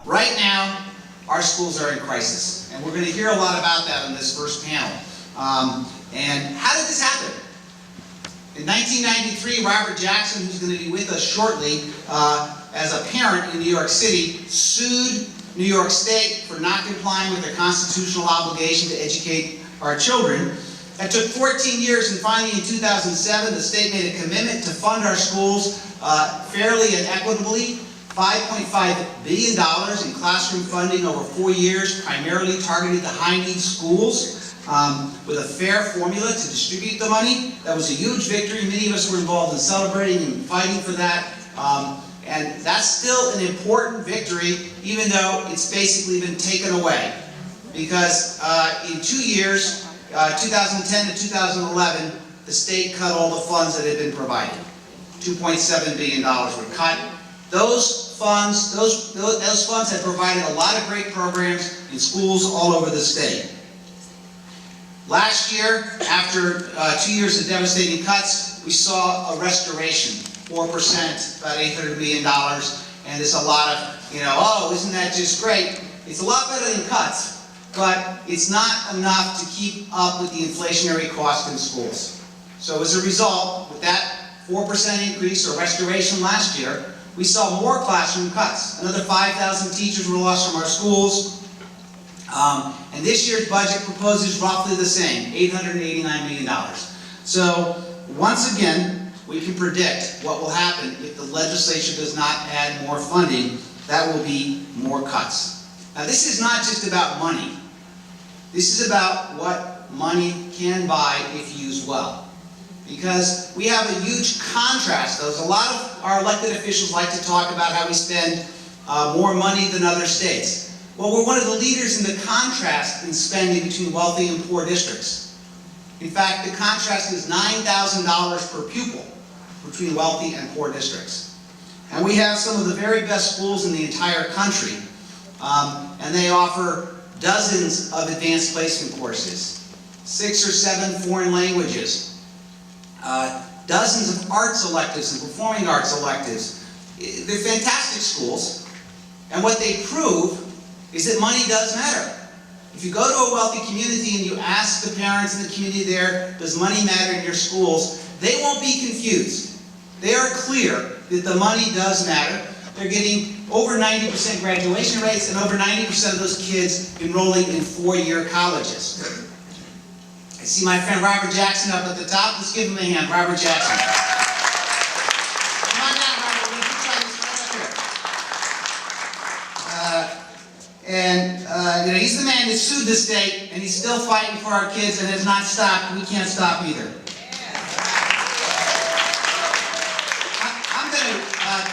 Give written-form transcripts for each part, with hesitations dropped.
Right now, our schools are in crisis, and we're going to hear a lot about that in this first panel. And how did this happen? In 1993, Robert Jackson, who's going to be with us shortly, as a parent in New York City, sued New York State for not complying with their constitutional obligation to educate our children. That took 14 years, and finally in 2007, the state made a commitment to fund our schools fairly and equitably. $5.5 billion in classroom funding over 4 years, primarily targeted to high-need schools, with a fair formula to distribute the money. That was a huge victory. Many of us were involved in celebrating and fighting for that. And that's still an important victory, even though it's basically been taken away. Because in 2 years, 2010 to 2011, the state cut all the funds that had been provided. $2.7 billion were cut. Those funds had provided a lot of great programs in schools all over the state. Last year, after 2 years of devastating cuts, we saw a restoration, 4%, about $800 million, and it's a lot of, oh, isn't that just great? It's a lot better than cuts, but it's not enough to keep up with the inflationary cost in schools. So as a result, with that 4% increase or restoration last year, we saw more classroom cuts. Another 5,000 teachers were lost from our schools. And this year's budget proposes roughly the same, $889 million. So once again, we can predict what will happen if the legislature does not add more funding. That will be more cuts. Now this is not just about money. This is about what money can buy if used well. Because we have a huge contrast. A lot of our elected officials like to talk about how we spend more money than other states. Well, we're one of the leaders in the contrast in spending between wealthy and poor districts. In fact, the contrast is $9,000 per pupil between wealthy and poor districts. And we have some of the very best schools in the entire country. And they offer dozens of advanced placement courses, 6 or 7 foreign languages, dozens of arts electives and performing arts electives. They're fantastic schools. And what they prove is that money does matter. If you go to a wealthy community and you ask the parents in the community there, does money matter in your schools? They won't be confused. They are clear that the money does matter. They're getting over 90% graduation rates and over 90% of those kids enrolling in 4-year colleges. I see my friend Robert Jackson up at the top. Let's give him a hand. Robert Jackson. Come on down, Robert. We're going to try this right up here. He's the man that sued the state, and he's still fighting for our kids and has not stopped. We can't stop either. I'm going to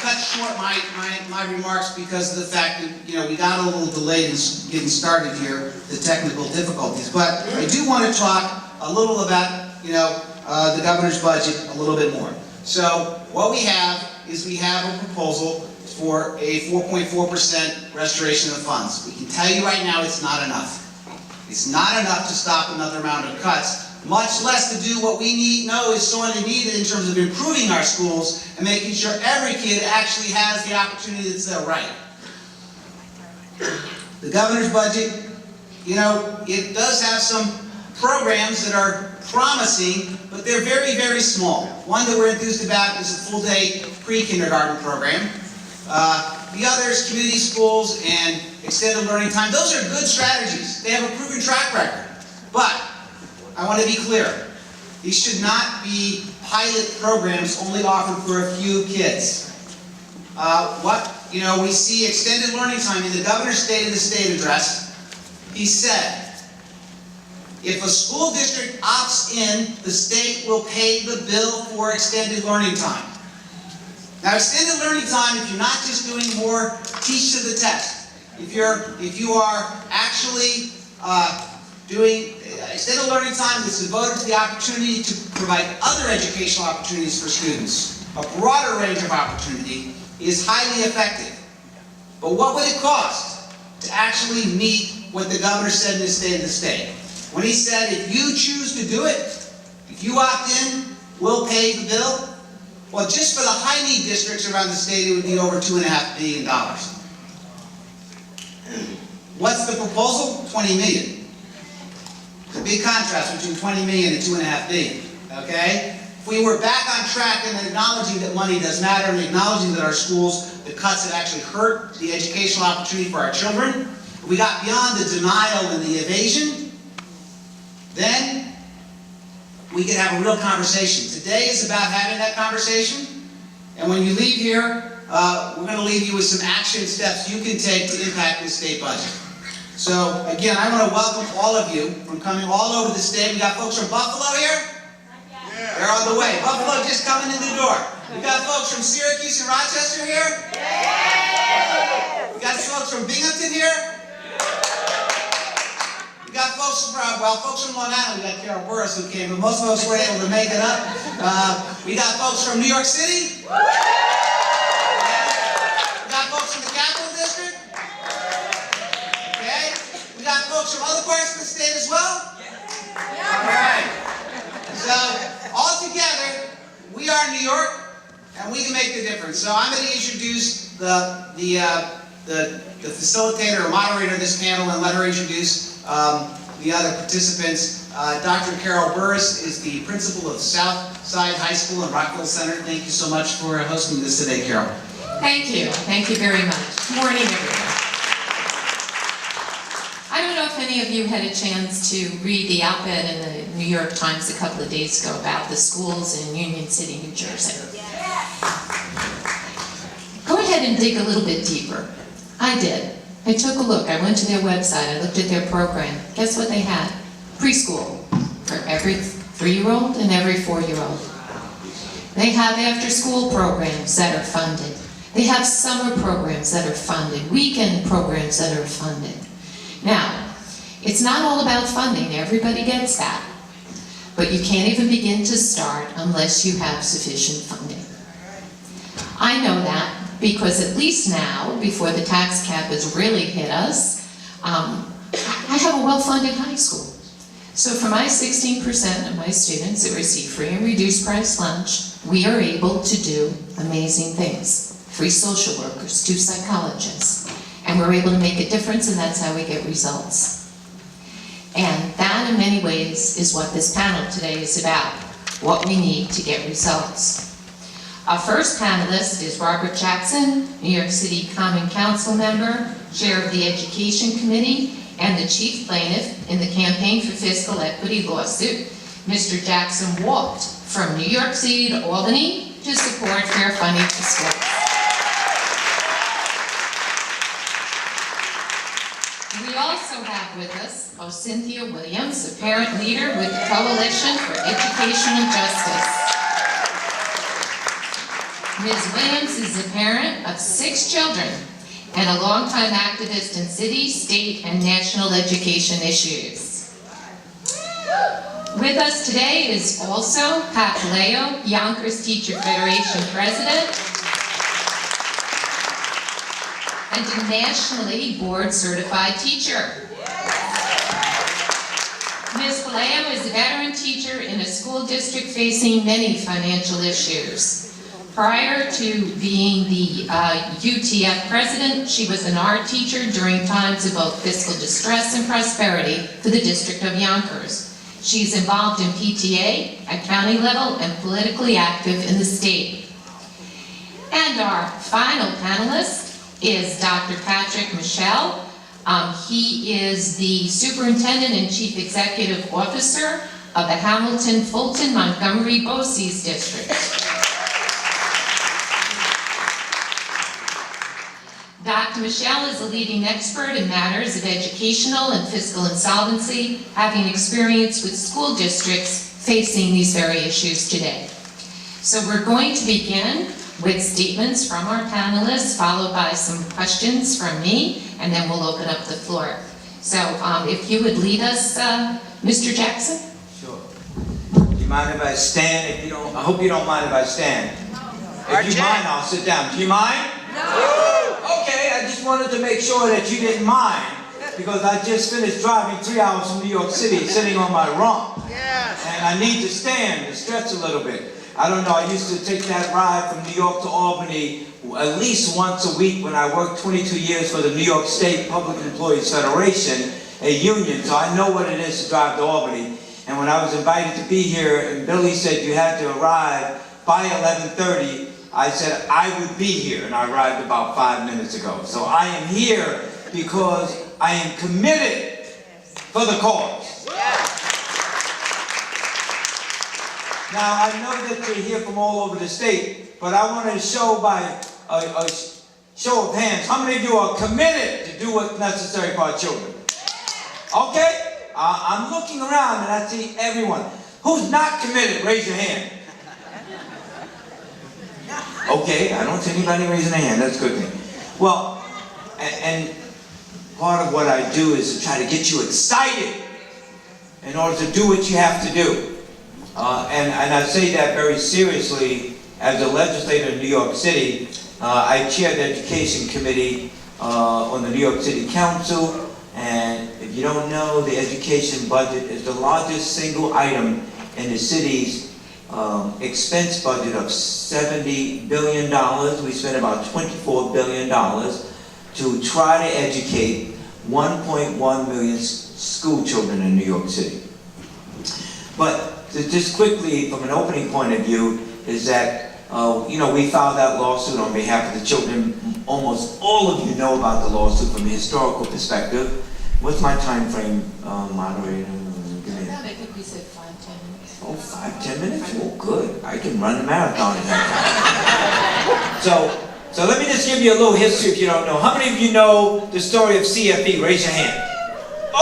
cut short my remarks because of the fact that we got a little delayed in getting started here, the technical difficulties. But I do want to talk a little about the governor's budget a little bit more. So what we have is we have a proposal for a 4.4% restoration of funds. We can tell you right now it's not enough. It's not enough to stop another round of cuts, much less to do what we know is sorely needed in terms of improving our schools and making sure every kid actually has the opportunity that's their right. The governor's budget, it does have some programs that are promising, but they're very, very small. One that we're enthused about is a full-day pre-kindergarten program. The others, community schools and extended learning time, those are good strategies. They have a proven track record. But I want to be clear. These should not be pilot programs only offered for a few kids. We see extended learning time in the governor's State of the State address. He said, if a school district opts in, the state will pay the bill for extended learning time. Now, extended learning time, if you're not just doing more teach to the test, if you are actually doing extended learning time that's devoted to the opportunity to provide other educational opportunities for students, a broader range of opportunity, is highly effective. But what would it cost to actually meet what the governor said in his State of the State? When he said, if you choose to do it, if you opt in, we'll pay the bill. Well, just for the high-need districts around the state, it would be over $2.5 billion. What's the proposal? 20 million. It's a big contrast between 20 million and 2.5 billion, okay? If we were back on track and acknowledging that money does matter and acknowledging that our schools, the cuts have actually hurt the educational opportunity for our children, we got beyond the denial and the evasion, then we could have a real conversation. Today is about having that conversation, and when you leave here, we're going to leave you with some action steps you can take to impact the state budget. So, again, I want to welcome all of you from coming all over the state. We got folks from Buffalo here? Yeah. They're on the way. Buffalo just coming in the door. We got folks from Syracuse and Rochester here? Yeah. We got folks from Binghamton here? We got folks from, folks from Long Island. We got Carol Burris who came, but most of us were able to make it up. We got folks from New York City? We got folks from the Capital District? Okay? We got folks from other parts of the state as well? All right. So, all together, we are New York, and we can make the difference. So I'm going to introduce the facilitator or moderator of this panel and let her introduce the other participants. Dr. Carol Burris is the principal of Southside High School and Rockville Center. Thank you so much for hosting this today, Carol. Thank you. Thank you very much. Good morning, everyone. I don't know if any of you had a chance to read the op-ed in the New York Times a couple of days ago about the schools in Union City, New Jersey. Go ahead and dig a little bit deeper. I did. I took a look. I went to their website. I looked at their program. Guess what they had? Preschool for every 3-year-old and every 4-year-old. They have after-school programs that are funded. They have summer programs that are funded, weekend programs that are funded. Now, it's not all about funding. Everybody gets that. But you can't even begin to start unless you have sufficient funding. I know that because at least now, before the tax cap has really hit us, I have a well-funded high school. So for my 16% of my students that receive free and reduced price lunch, we are able to do amazing things. Free social workers, 2 psychologists. And we're able to make a difference, and that's how we get results. And that, in many ways, is what this panel today is about, what we need to get results. Our first panelist is Robert Jackson, New York City Common Council member, chair of the Education Committee, and the chief plaintiff in the Campaign for Fiscal Equity lawsuit. Mr. Jackson walked from New York City to Albany to support fair funding for schools. We also have with us Cynthia Williams, a parent leader with the Coalition for Educational Justice. Ms. Williams is a parent of 6 children and a longtime activist in city, state, and national education issues. With us today is also Pat Paleo, Yonkers Teacher Federation President, and a nationally board-certified teacher. Ms. Paleo is a veteran teacher in a school district facing many financial issues. Prior to being the UTF president, she was an art teacher during times of both fiscal distress and prosperity for the District of Yonkers. She's involved in PTA at county level and politically active in the state. And our final panelist is Dr. Patrick Michel. He is the Superintendent and Chief Executive Officer of the Hamilton, Fulton, Montgomery, BOCES District. Dr. Michel is a leading expert in matters of educational and fiscal insolvency, having experience with school districts facing these very issues today. So we're going to begin with statements from our panelists, followed by some questions from me, and then we'll open up the floor. So if you would lead us, Mr. Jackson? Sure. Do you mind if I stand? If you don't, I hope you don't mind if I stand. If you mind, I'll sit down. Do you mind? No! Okay, I just wanted to make sure that you didn't mind, because I just finished driving 3 hours from New York City, sitting on my rump. Yes. And I need to stand and stretch a little bit. I don't know, I used to take that ride from New York to Albany at least once a week when I worked 22 years for the New York State Public Employees Federation, a union, so I know what it is to drive to Albany. And when I was invited to be here, and Billy said you had to arrive by 11:30, I said I would be here, and I arrived about 5 minutes ago. So I am here because I am committed for the cause. Now, I know that you're here from all over the state, but I want to show by a show of hands, how many of you are committed to do what's necessary for our children? Okay? I'm looking around and I see everyone. Who's not committed? Raise your hand. Okay, I don't see anybody raising their hand. That's a good thing. Well, and part of what I do is to try to get you excited in order to do what you have to do. And I say that very seriously. As a legislator in New York City, I chair the Education Committee on the New York City Council. And if you don't know, the education budget is the largest single item in the city's expense budget of $70 billion. We spend about $24 billion to try to educate 1.1 million school children in New York City. But just quickly, from an opening point of view, is that we filed that lawsuit on behalf of the children. Almost all of you know about the lawsuit from a historical perspective. What's my time frame, moderator? I think we said 5-10 minutes. Oh, 5-10 minutes? Oh, good. I can run the marathon in that time. So let me just give you a little history if you don't know. How many of you know the story of CFE? Raise your hand.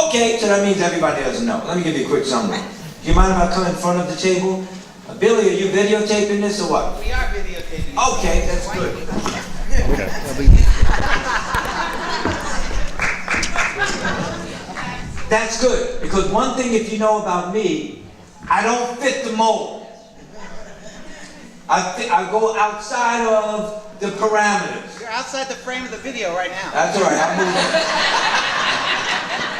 Okay, so that means everybody doesn't know. Let me give you a quick summary. Do you mind if I come in front of the table? Billy, are you videotaping this or what? We are videotaping. Okay, that's good. Okay. That's good, because one thing if you know about me, I don't fit the mold. I go outside of the parameters. You're outside the frame of the video right now. That's all right, I'm moving.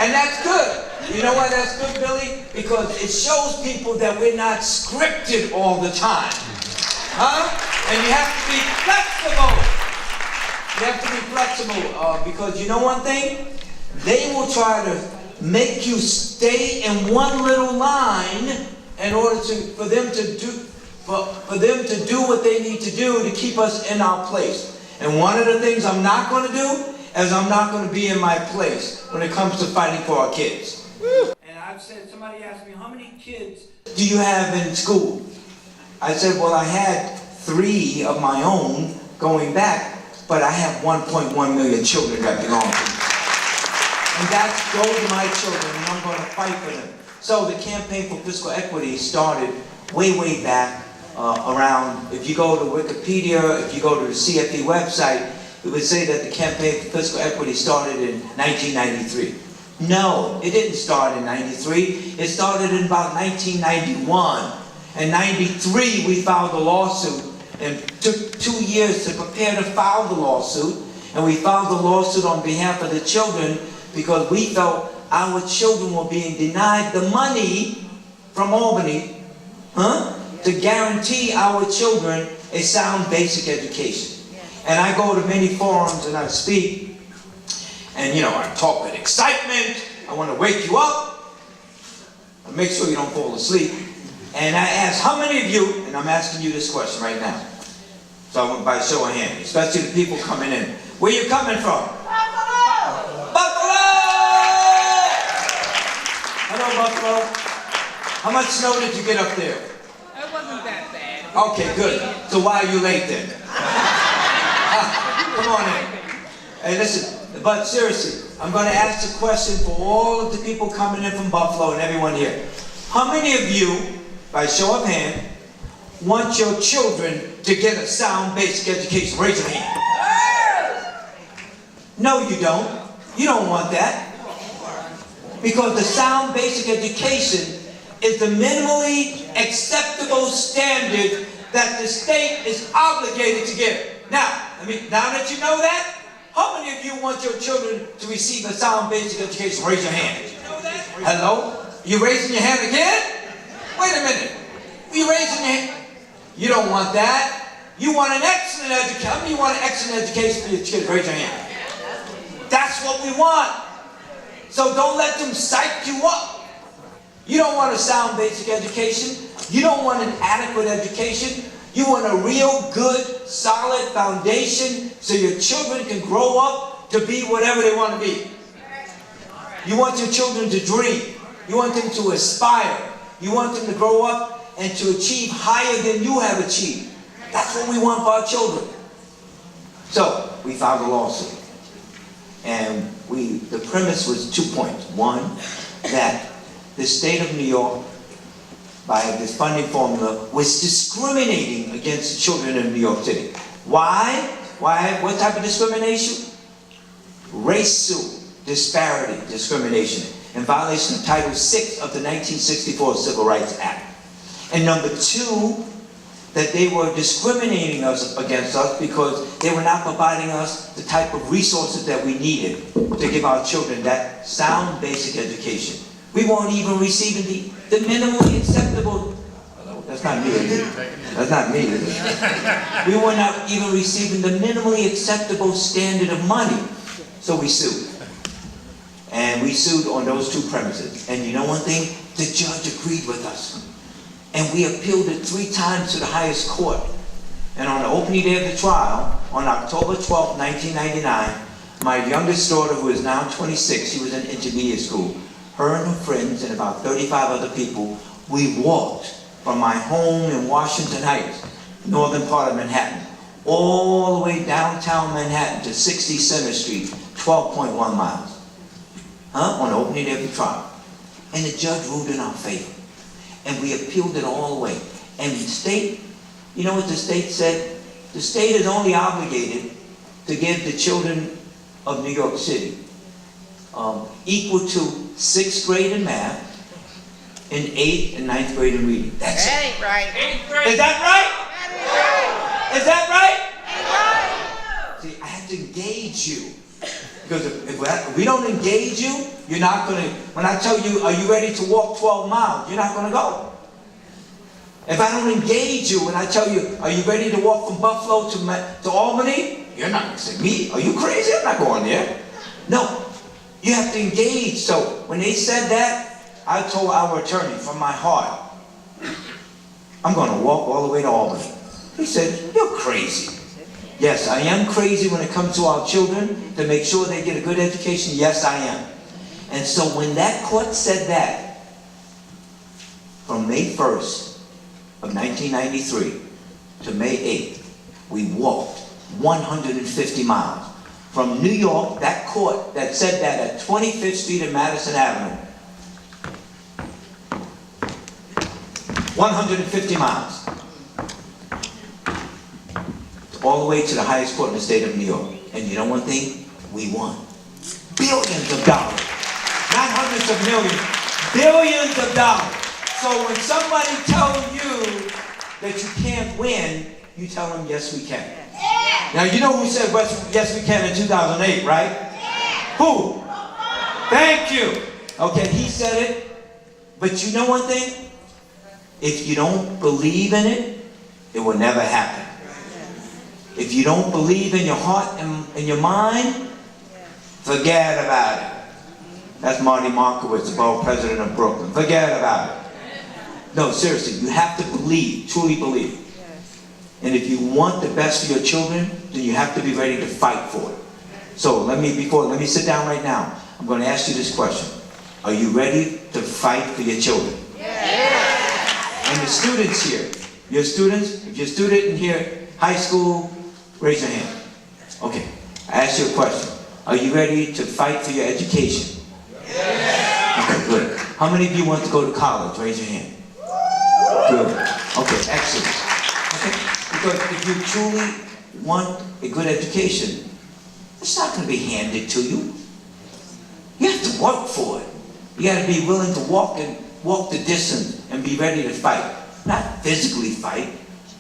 And that's good. You know why that's good, Billy? Because it shows people that we're not scripted all the time. Huh? And you have to be flexible. You have to be flexible because you know one thing? They will try to make you stay in one little line in order for them to do what they need to do to keep us in our place. And one of the things I'm not going to do is I'm not going to be in my place when it comes to fighting for our kids. And I've said, somebody asked me, how many kids do you have in school? I said, well, I had 3 of my own going back, but I have 1.1 million children that belong to me. And those are my children, and I'm going to fight for them. So the Campaign for Fiscal Equity started way back around, if you go to Wikipedia, if you go to the CFE website, it would say that the Campaign for Fiscal Equity started in 1993. No, it didn't start in 93. It started in about 1991. In 93, we filed a lawsuit, and it took 2 years to prepare to file the lawsuit. And we filed the lawsuit on behalf of the children because we felt our children were being denied the money from Albany, to guarantee our children a sound basic education. And I go to many forums and I speak. And I talk with excitement. I want to wake you up. I make sure you don't fall asleep. And I ask, how many of you, and I'm asking you this question right now. So I went by show of hands, especially the people coming in. Where you coming from? Buffalo! Buffalo! Hello, Buffalo. How much snow did you get up there? It wasn't that bad. Okay, good. So why are you late then? Come on in. Hey, listen. But seriously, I'm going to ask the question for all of the people coming in from Buffalo and everyone here. How many of you, by show of hand, want your children to get a sound basic education? Raise your hand. No, you don't. You don't want that. Because the sound basic education is the minimally acceptable standard that the state is obligated to give. Now that you know that, how many of you want your children to receive a sound basic education? Raise your hand. Hello? You raising your hand again? Wait a minute. You raising your hand? You don't want that. You want an excellent excellent education. How many of you want an excellent education for your kids? Raise your hand. That's what we want. So don't let them psych you up. You don't want a sound basic education. You don't want an adequate education. You want a real good, solid foundation so your children can grow up to be whatever they want to be. You want your children to dream. You want them to aspire. You want them to grow up and to achieve higher than you have achieved. That's what we want for our children. So, we filed a lawsuit. And the premise was 2 points. One, that the state of New York, by this funding formula, was discriminating against children in New York City. Why? What type of discrimination? Racial disparity discrimination in violation of Title VI of the 1964 Civil Rights Act. And number two, that they were discriminating against us because they were not providing us the type of resources that we needed to give our children that sound basic education. We weren't even receiving the minimally acceptable, that's not me, is it? That's not me, is it? We were not even receiving the minimally acceptable standard of money. So we sued. And we sued on those two premises. And you know one thing? The judge agreed with us. And we appealed it 3 times to the highest court. And on the opening day of the trial, on October 12, 1999, my youngest daughter, who is now 26, she was in intermediate school, her and her friends and about 35 other people, we walked from my home in Washington Heights, northern part of Manhattan, all the way downtown Manhattan to 60 Center Street, 12.1 miles. On the opening day of the trial. And the judge ruled in our favor. And we appealed it all the way. And the state, you know what the state said? The state is only obligated to give the children of New York City equal to 6th grade in math and 8th and 9th grade in reading. That's That it. ain't right. Is that right? Is that right? Ain't right. See, I have to engage you. Because if we don't engage you, you're not going to, when I tell you, are you ready to walk 12 miles? You're not going to go. If I don't engage you when I tell you, are you ready to walk from Buffalo to Albany? You're not going to say, me? Are you crazy? I'm not going there. No, you have to engage. So when they said that, I told our attorney from my heart, I'm going to walk all the way to Albany. He said, you're crazy. Yes, I am crazy when it comes to our children, to make sure they get a good education. Yes, I am. And so when that court said that, from May 1st of 1993 to May 8th, we walked 150 miles. From New York, that court that said that at 25th Street and Madison Avenue, 150 miles. All the way to the highest court in the state of New York. And you know one thing? We won. Billions of dollars. Not hundreds of millions. Billions of dollars. So when somebody tells you that you can't win, you tell them, yes, we can. Now, you know who said, yes, we can in 2008, right? Who? Thank you. Okay, he said it. But you know one thing? If you don't believe in it, it will never happen. If you don't believe in your heart and in your mind, forget about it. That's Marty Markowitz, the borough president of Brooklyn. Forget about it. No, seriously, you have to believe, truly believe. And if you want the best for your children, then you have to be ready to fight for it. So let me sit down right now. I'm going to ask you this question. Are you ready to fight for your children? And the students here, your students, if you're a student in here, high school, raise your hand. Okay, I asked you a question. Are you ready to fight for your education? Okay, good. How many of you want to go to college? Raise your hand. Good. Okay, excellent. Okay, because if you truly want a good education, it's not going to be handed to you. You have to work for it. You got to be willing to walk the distance and be ready to fight. Not physically fight,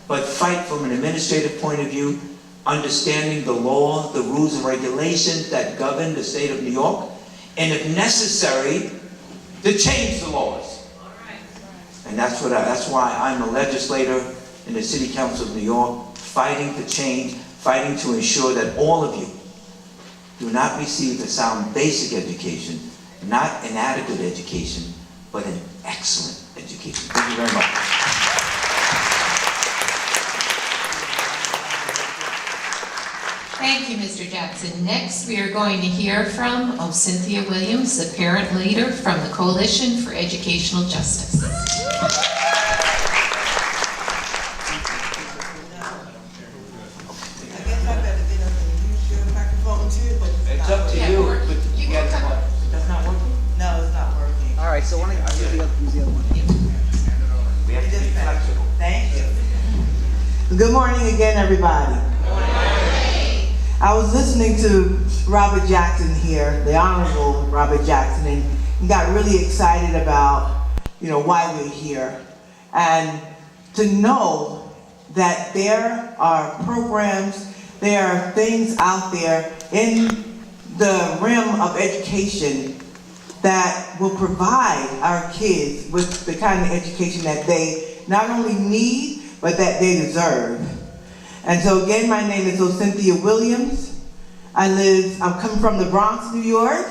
but fight from an administrative point of view, understanding the law, the rules and regulations that govern the state of New York, and if necessary, to change the laws. And that's why I'm a legislator in the City Council of New York, fighting for change, fighting to ensure that all of you do not receive a sound basic education, not an adequate education, but an excellent education. Thank you very much. Thank you, Mr. Jackson. Next, we are going to hear from Cynthia Williams, the parent leader from the Coalition for Educational Justice. It's up to you. But you guys, that's not working? No, it's not working. All right, so why don't you use the other one? We have to be flexible. Thank you. Good morning again, everybody. I was listening to Robert Jackson here, the Honorable Robert Jackson, and got really excited about, why we're here. And to know that there are programs, there are things out there in the realm of education that will provide our kids with the kind of education that they not only need, but that they deserve. And so again, my name is Cynthia Williams. I'm coming from the Bronx, New York.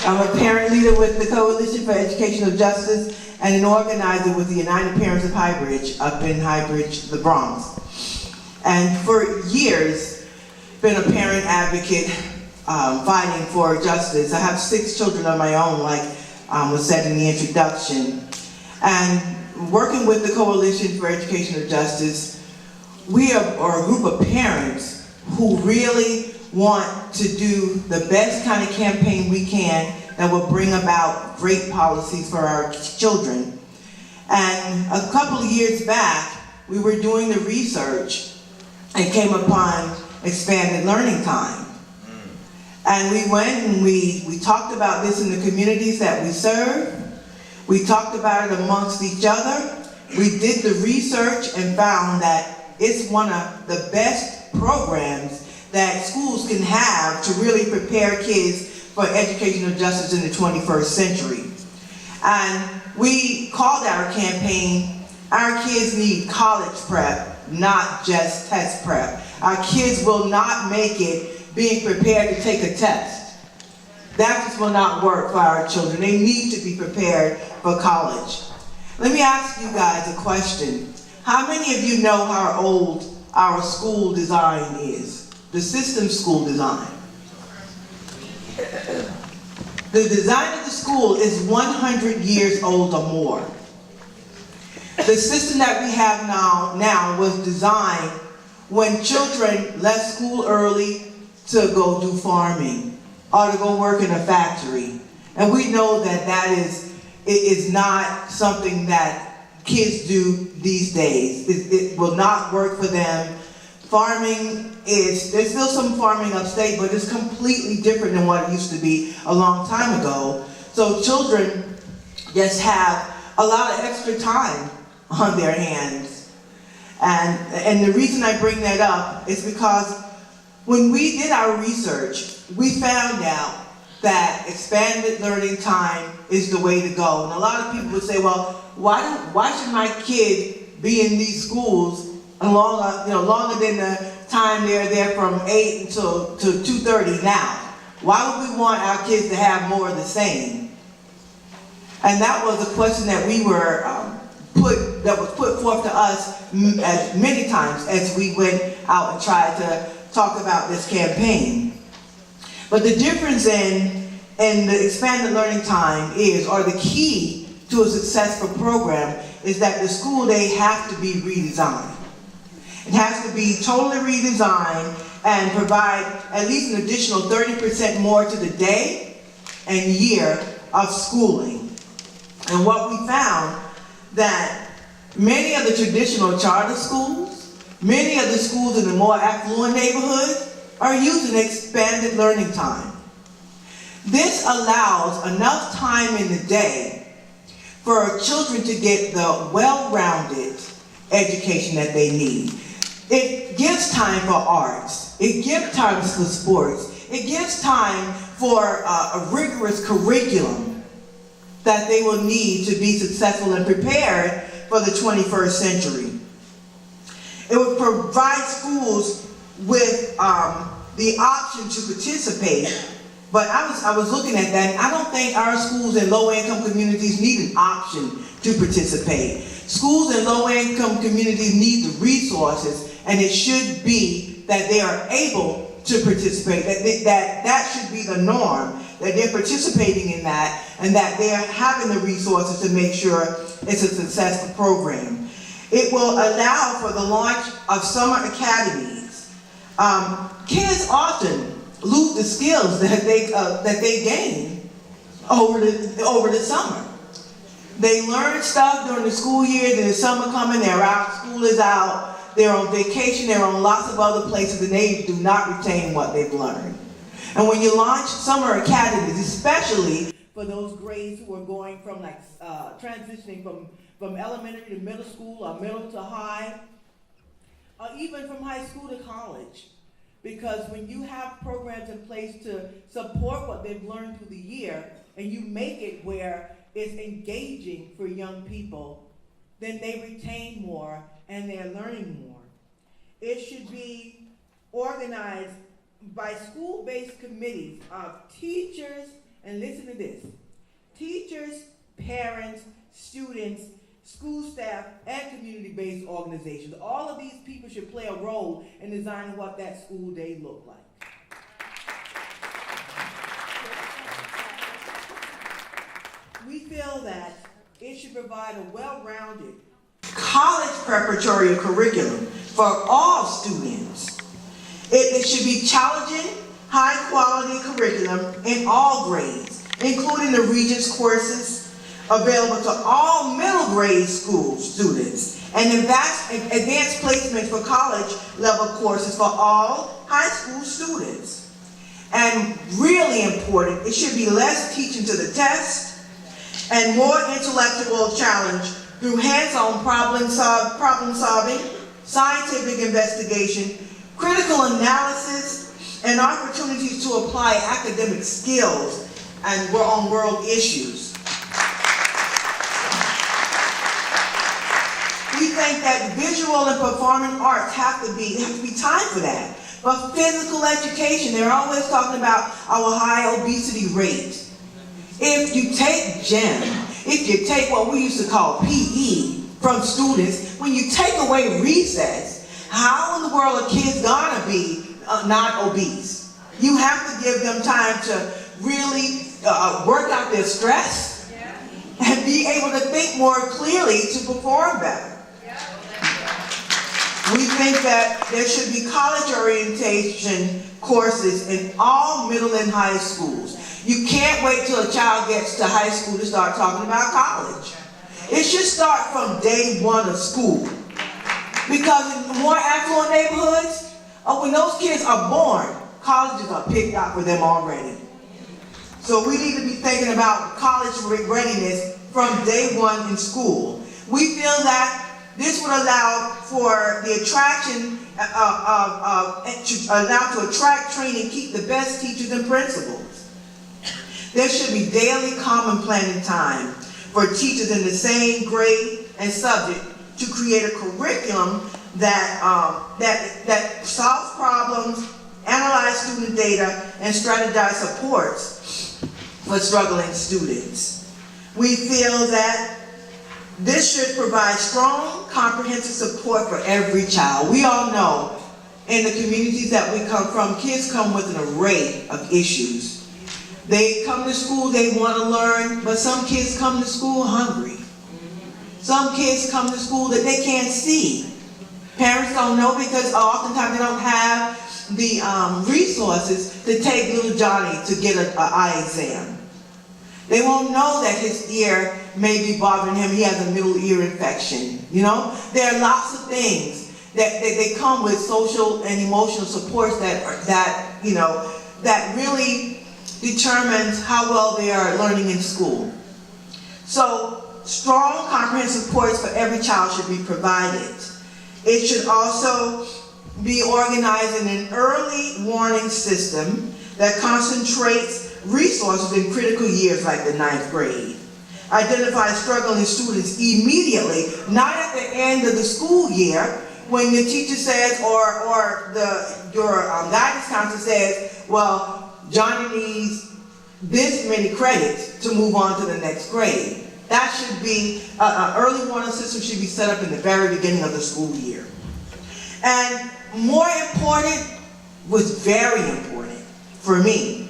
I'm a parent leader with the Coalition for Educational Justice and an organizer with the United Parents of Highbridge up in Highbridge, the Bronx. And for years, been a parent advocate fighting for justice. I have 6 children of my own, like was said in the introduction. And working with the Coalition for Educational Justice, we are a group of parents who really want to do the best kind of campaign we can that will bring about great policies for our children. And a couple of years back, we were doing the research and came upon expanded learning time. And we went and we talked about this in the communities that we serve. We talked about it amongst each other. We did the research and found that it's one of the best programs that schools can have to really prepare kids for educational justice in the 21st century. And we called our campaign, Our Kids Need College Prep, Not Just Test Prep. Our kids will not make it being prepared to take a test. That just will not work for our children. They need to be prepared for college. Let me ask you guys a question. How many of you know how old our school design is? The system school design. The design of the school is 100 years old or more. The system that we have now was designed when children left school early to go do farming or to go work in a factory. And we know that is not something that kids do these days. It will not work for them. Farming there's still some farming upstate, but it's completely different than what it used to be a long time ago. So children just have a lot of extra time on their hands. And the reason I bring that up is because when we did our research, we found out that expanded learning time is the way to go. And a lot of people would say, well, why should my kid be in these schools longer than the time they're there from 8 until 2:30 now? Why would we want our kids to have more of the same? And that was a question that we were was put forth to us as many times as we went out and tried to talk about this campaign. But the difference in the expanded learning time or the key to a successful program is that the school day have to be redesigned. It has to be totally redesigned and provide at least an additional 30% more to the day and year of schooling. And what we found that many of the traditional charter schools, many of the schools in the more affluent neighborhoods are using expanded learning time. This allows enough time in the day for children to get the well-rounded education that they need. It gives time for arts. It gives time for sports. It gives time for a rigorous curriculum that they will need to be successful and prepared for the 21st century. It would provide schools with the option to participate. But I was looking at that, and I don't think our schools in low-income communities need an option to participate. Schools in low-income communities need the resources, and it should be that they are able to participate, that should be the norm, that they're participating in that, and that they're having the resources to make sure it's a successful program. It will allow for the launch of summer academies. Kids often lose the skills that they gain over the summer. They learn stuff during the school year, then the summer coming, they're out, school is out, they're on vacation, they're on lots of other places, and they do not retain what they've learned. And when you launch summer academies, especially for those grades who are going from transitioning from elementary to middle school or middle to high, or even from high school to college, because when you have programs in place to support what they've learned through the year, and you make it where it's engaging for young people, then they retain more and they're learning more. It should be organized by school-based committees of teachers, and listen to this, teachers, parents, students, school staff, and community-based organizations. All of these people should play a role in designing what that school day looked like. We feel that it should provide a well-rounded college preparatory curriculum for all students. It should be challenging, high-quality curriculum in all grades, including the Regents courses available to all middle grade school students, and advanced placement for college level courses for all high school students. And really important, it should be less teaching to the test and more intellectual challenge through hands-on problem solving, scientific investigation, critical analysis, and opportunities to apply academic skills and on world issues. We think that visual and performing arts have to be time for that. But physical education, they're always talking about our high obesity rate. If you take gym, if you take what we used to call PE from students, when you take away recess, how in the world are kids gonna be not obese? You have to give them time to really work out their stress and be able to think more clearly to perform better. We think that there should be college orientation courses in all middle and high schools. You can't wait till a child gets to high school to start talking about college. It should start from day one of school. Because in more affluent neighborhoods, when those kids are born, colleges are picked out for them already. So we need to be thinking about college readiness from day one in school. We feel that this would allow for the attraction, to attract, train, and keep the best teachers and principals. There should be daily common planning time for teachers in the same grade and subject to create a curriculum that solves problems, analyze student data, and strategize supports for struggling students. We feel that this should provide strong, comprehensive support for every child. We all know in the communities that we come from, kids come with an array of issues. They come to school, they want to learn, but some kids come to school hungry. Some kids come to school that they can't see. Parents don't know because oftentimes they don't have the resources to take little Johnny to get an eye exam. They won't know that his ear may be bothering him. He has a middle ear infection. You know, there are lots of things that they come with social and emotional supports that really determines how well they are learning in school. So strong, comprehensive supports for every child should be provided. It should also be organized in an early warning system that concentrates resources in critical years like the 9th grade. Identify struggling students immediately, not at the end of the school year when the teacher says, or your guidance counselor says, well, Johnny needs this many credits to move on to the next grade. That should be, an early warning system should be set up in the very beginning of the school year. And more important, was very important for me,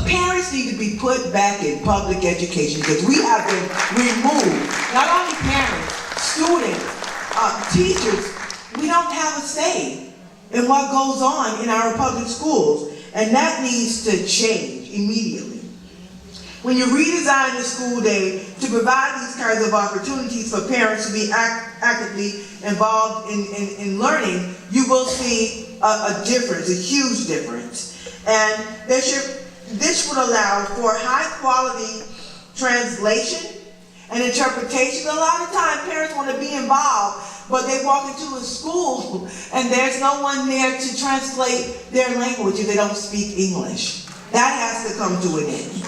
parents need to be put back in public education because we have been removed. Not only parents, students, teachers, we don't have a say in what goes on in our public schools, and that needs to change immediately. When you redesign the school day to provide these kinds of opportunities for parents to be actively involved in learning, you will see a difference, a huge difference. And this would allow for high quality translation and interpretation. A lot of times parents want to be involved, but they walk into a school and there's no one there to translate their language if they don't speak English. That has to come to an end.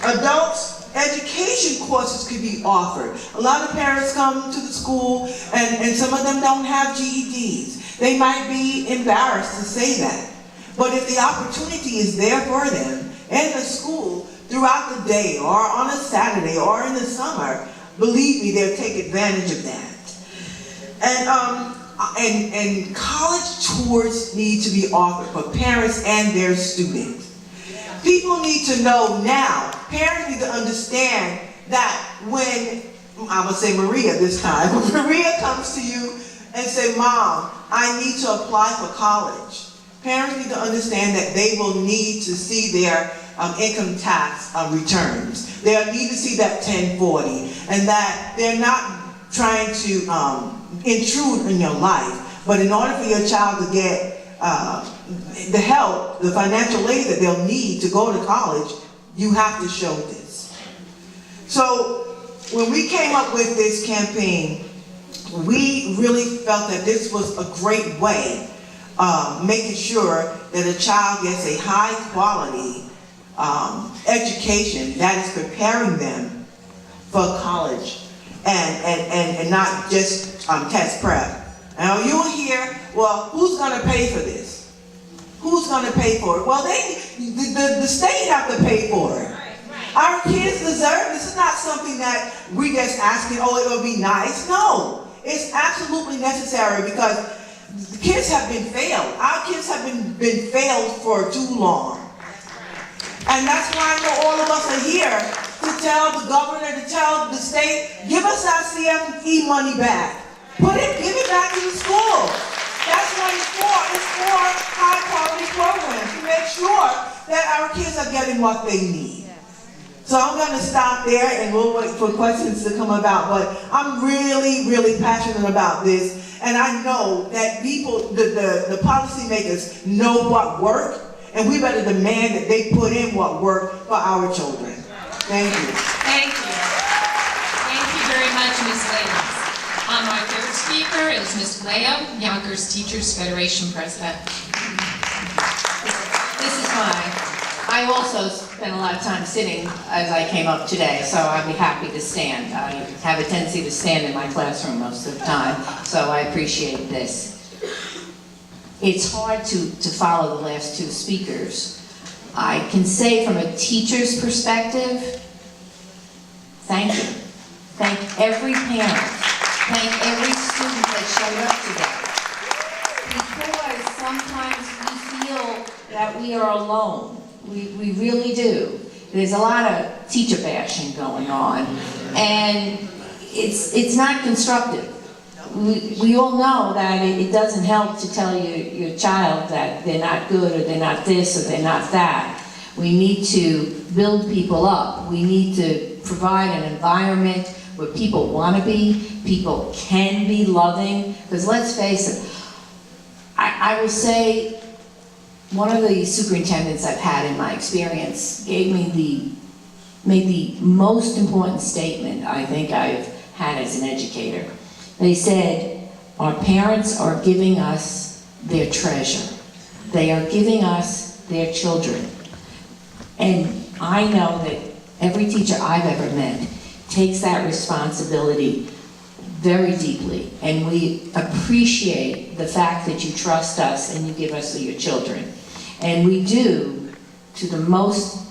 Adults education courses could be offered. A lot of parents come to the school and some of them don't have GEDs. They might be embarrassed to say that. But if the opportunity is there for them in the school throughout the day or on a Saturday or in the summer, believe me, they'll take advantage of that. And college tours need to be offered for parents and their students. People need to know now, parents need to understand that when, I'm going to say Maria this time, when Maria comes to you and say, Mom, I need to apply for college, parents need to understand that they will need to see their income tax returns. They'll need to see that 1040, and that they're not trying to intrude in your life, but in order for your child to get the help, the financial aid that they'll need to go to college, you have to show this. So when we came up with this campaign, we really felt that this was a great way making sure that a child gets a high quality education that is preparing them for college and not just test prep. Now you'll hear, well, who's going to pay for this? Who's going to pay for it? Well, the state have to pay for it. Our kids deserve this. Is not something that we just asking, oh, it will be nice. No, it's absolutely necessary because the kids have been failed. Our kids have been failed for too long. And that's why I know all of us are here to tell the governor, to tell the state, give us our CFE money back. Give it back to the school. That's what it's for. It's for high quality programs to make sure that our kids are getting what they need. So I'm going to stop there and we'll wait for questions to come about. But I'm really, really passionate about this. And I know that people, the policymakers know what works. And we better demand that they put in what works for our children. Thank you. Thank you. Thank you very much, Ms. Williams. Our third speaker is Ms. Leo, Yonkers Teachers Federation President. This is fine. I also spent a lot of time sitting as I came up today, so I'd be happy to stand. I have a tendency to stand in my classroom most of the time, so I appreciate this. It's hard to follow the last two speakers. I can say from a teacher's perspective, thank you. Thank every parent. Thank every student that showed up today. Because sometimes we feel that we are alone. We really do. There's a lot of teacher bashing going on, and it's not constructive. We all know that it doesn't help to tell your child that they're not good or they're not this or they're not that. We need to build people up. We need to provide an environment where people want to be, people can be loving. Because let's face it, I will say one of the superintendents I've had in my experience made the most important statement I think I've had as an educator. They said, our parents are giving us their treasure. They are giving us their children. And I know that every teacher I've ever met takes that responsibility very deeply, and we appreciate the fact that you trust us and you give us your children. And we do, to the most,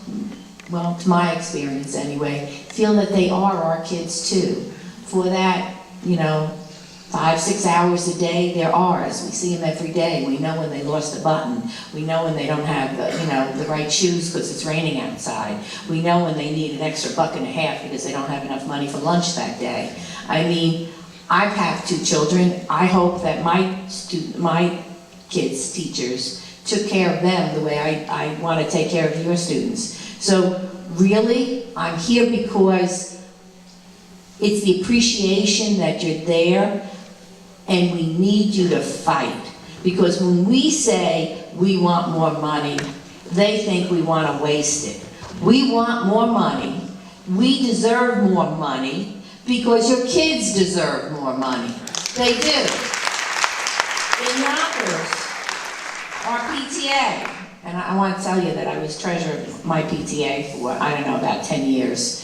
well, to my experience anyway, feel that they are our kids too. For that, 5-6 hours a day, they're ours. We see them every day. We know when they lost a button. We know when they don't have the right shoes because it's raining outside. We know when they need an extra $1.50 because they don't have enough money for lunch that day. I mean, I have 2 children. I hope that my kids' teachers took care of them the way I want to take care of your students. So really, I'm here because it's the appreciation that you're there, and we need you to fight. Because when we say we want more money, they think we want to waste it. We want more money. We deserve more money because your kids deserve more money. They do. In Yonkers, our PTA, and I want to tell you that I was treasurer of my PTA for, about 10 years.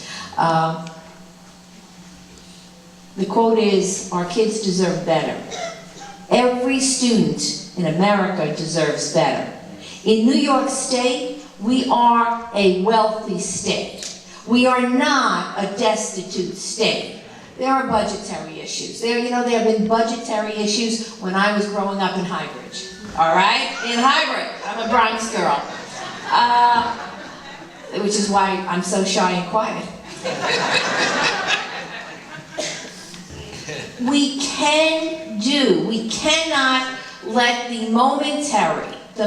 The quote is, our kids deserve better. Every student in America deserves better. In New York State, we are a wealthy state. We are not a destitute state. There are budgetary issues. There have been budgetary issues when I was growing up in Highbridge. All right? In Highbridge. I'm a Bronx girl. Which is why I'm so shy and quiet. We cannot let the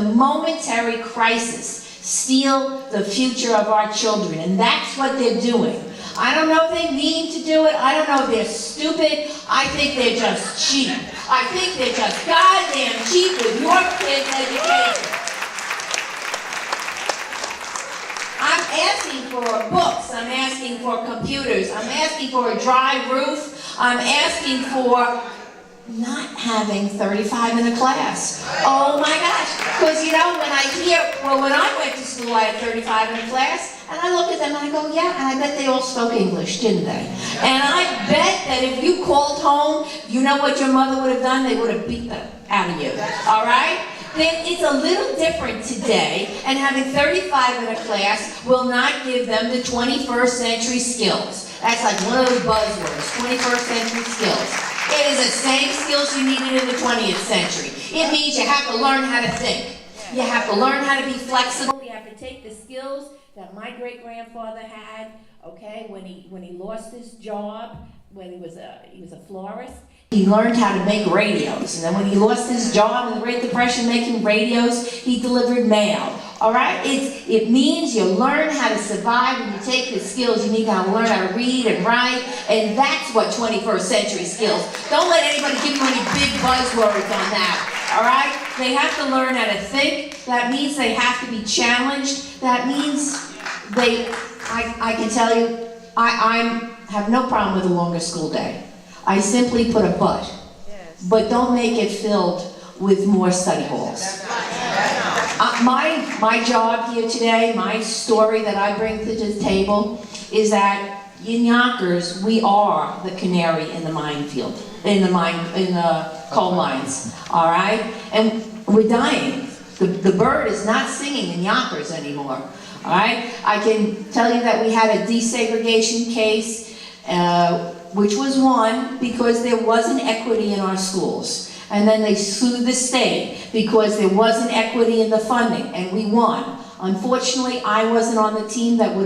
momentary crisis steal the future of our children, and that's what they're doing. I don't know if they mean to do it. I don't know if they're stupid. I think they're just cheap. I think they're just goddamn cheap with your kids' education. I'm asking for books. I'm asking for computers. I'm asking for a dry roof. I'm asking for not having 35 in a class. Oh my gosh. Because when I went to school, I had 35 in a class, and I look at them and I go, yeah, and I bet they all spoke English, didn't they? And I bet that if you called home, you know what your mother would have done? They would have beat the out of you, all right? Then it's a little different today, and having 35 in a class will not give them the 21st century skills. That's like one of those buzzwords, 21st century skills. It is the same skills you needed in the 20th century. It means you have to learn how to think. You have to learn how to be flexible. You have to take the skills that my great-grandfather had, okay, when he lost his job, when he was a florist. He learned how to make radios, and then when he lost his job in the Great Depression making radios, he delivered mail. All right? It means you learn how to survive, and you take the skills. You need to learn how to read and write, and that's what 21st century skills. Don't let anybody give you any big buzzwords on that. All right? They have to learn how to think. That means they have to be challenged. That means I can tell you, I have no problem with a longer school day. I simply put a but. But don't make it filled with more study halls. My job here today, my story that I bring to the table is that in Yonkers, we are the canary in the minefield, in the coal mines, all right? And we're dying. The bird is not singing in Yonkers anymore, all right? I can tell you that we had a desegregation case, which was won because there wasn't equity in our schools. And then they sued the state because there wasn't equity in the funding, and we won. Unfortunately, I wasn't on the team that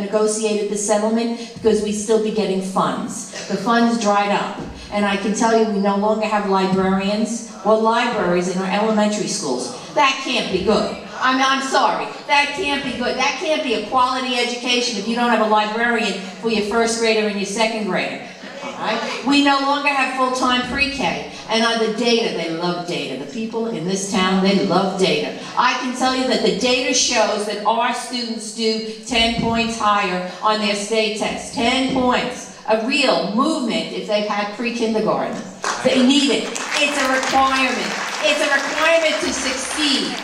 negotiated the settlement because we'd still be getting funds. The funds dried up. And I can tell you we no longer have librarians or libraries in our elementary schools. That can't be good. I'm sorry. That can't be good. That can't be a quality education if you don't have a librarian for your first grader and your second grader. Right? We no longer have full-time pre-K. And on the data, they love data. The people in this town, they love data. I can tell you that the data shows that our students do 10 points higher on their state test. 10 points. A real movement if they've had pre-kindergarten. They need it. It's a requirement. It's a requirement to succeed.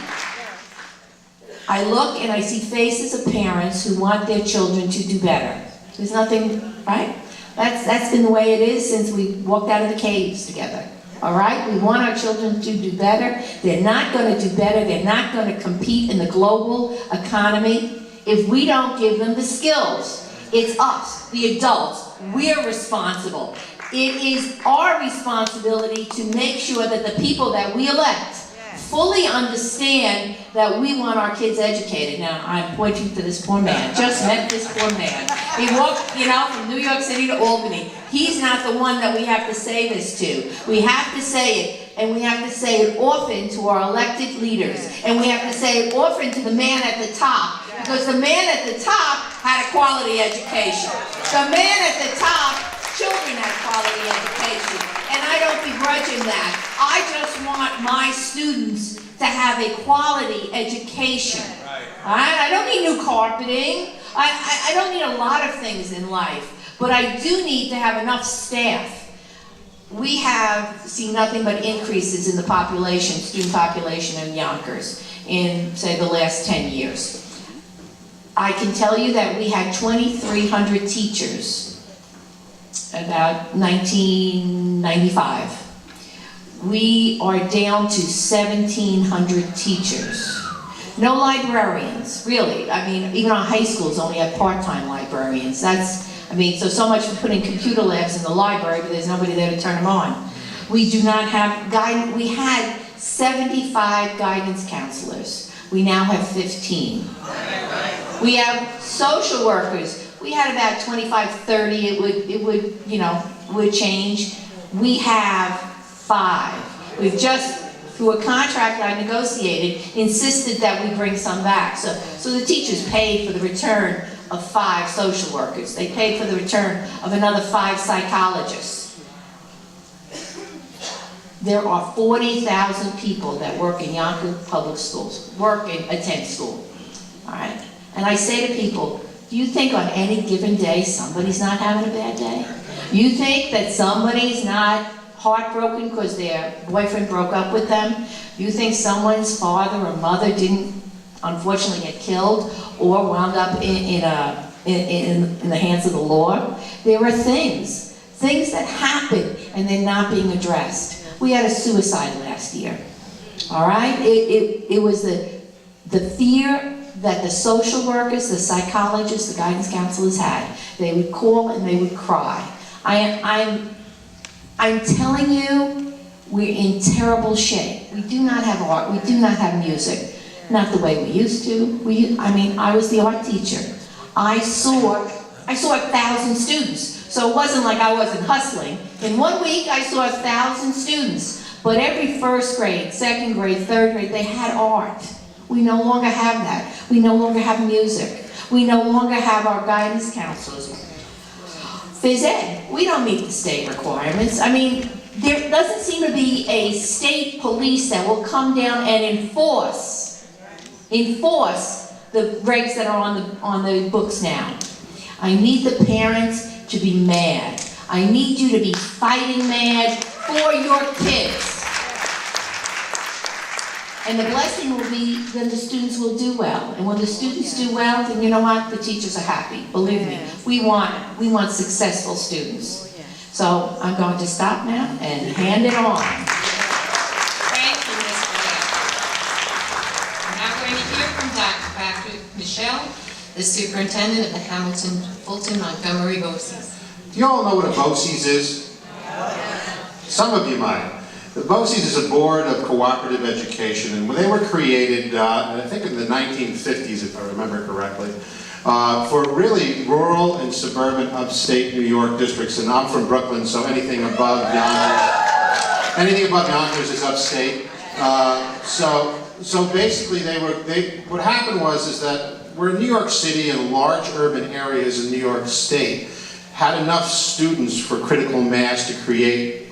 I look and I see faces of parents who want their children to do better. There's nothing, right? That's been the way it is since we walked out of the caves together. All right? We want our children to do better. They're not going to do better. They're not going to compete in the global economy if we don't give them the skills. It's us, the adults. We're responsible. It is our responsibility to make sure that the people that we elect fully understand that we want our kids educated. Now, I'm pointing to this poor man. Just met this poor man. He walked, from New York City to Albany. He's not the one that we have to say this to. We have to say it, and we have to say it often to our elected leaders. And we have to say it often to the man at the top, because the man at the top had a quality education. The man at the top, children had quality education. And I don't begrudge him that. I just want my students to have a quality education. All right? I don't need new carpeting. I don't need a lot of things in life. But I do need to have enough staff. We have seen nothing but increases in the population, student population in Yonkers in, say, the last 10 years. I can tell you that we had 2,300 teachers about 1995. We are down to 1,700 teachers. No librarians, really. I mean, even our high schools only have part-time librarians. So much for putting computer labs in the library, but there's nobody there to turn them on. We do not have guidance. We had 75 guidance counselors. We now have 15. We have social workers. We had about 25, 30. It would change. We have 5. We've just, through a contract I negotiated, insisted that we bring some back. So the teachers paid for the return of 5 social workers. They paid for the return of another 5 psychologists. There are 40,000 people that work in Yonkers public schools, attend school. All right? And I say to people, do you think on any given day somebody's not having a bad day? You think that somebody's not heartbroken because their boyfriend broke up with them? You think someone's father or mother didn't unfortunately get killed or wound up in the hands of the law? There are things that happen and they're not being addressed. We had a suicide last year. All right? It was the fear that the social workers, the psychologists, the guidance counselors had. They would call and they would cry. I'm telling you, we're in terrible shape. We do not have art. We do not have music. Not the way we used to. I was the art teacher. I saw 1,000 students. So it wasn't like I wasn't hustling. In 1 week, I saw 1,000 students. But every first grade, second grade, third grade, they had art. We no longer have that. We no longer have music. We no longer have our guidance counselors. Phys ed, we don't meet the state requirements. There doesn't seem to be a state police that will come down and enforce the regs that are on the books now. I need the parents to be mad. I need you to be fighting mad for your kids. And the blessing will be then the students will do well. And when the students do well, then you know what? The teachers are happy. Believe me. We want successful students. So I'm going to stop now and hand it on. Thank you, Ms. Blair. We're now going to hear from Dr. Patrick Michelle, the superintendent of the Hamilton-Fulton Montgomery BOCES. Do you all know what a BOCES is? Some of you might. The BOCES is a board of cooperative education, and when they were created, I think in the 1950s, if I remember correctly, for really rural and suburban upstate New York districts. And I'm from Brooklyn, so anything above Yonkers is upstate. So basically, what happened was that we're in New York City and large urban areas in New York State had enough students for critical mass to create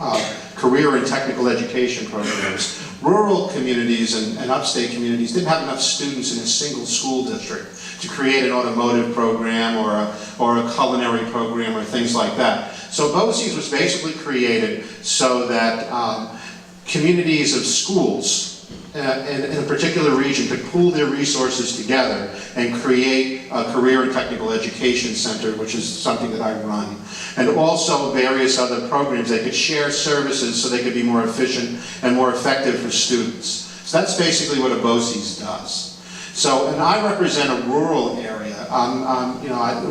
career and technical education programs. Rural communities and upstate communities didn't have enough students in a single school district to create an automotive program or a culinary program or things like that. So BOCES was basically created so that communities of schools in a particular region to pool their resources together and create a career and technical education center, which is something that I run. And also various other programs. They could share services so they could be more efficient and more effective for students. So that's basically what ABOCES does. So, and I represent a rural area.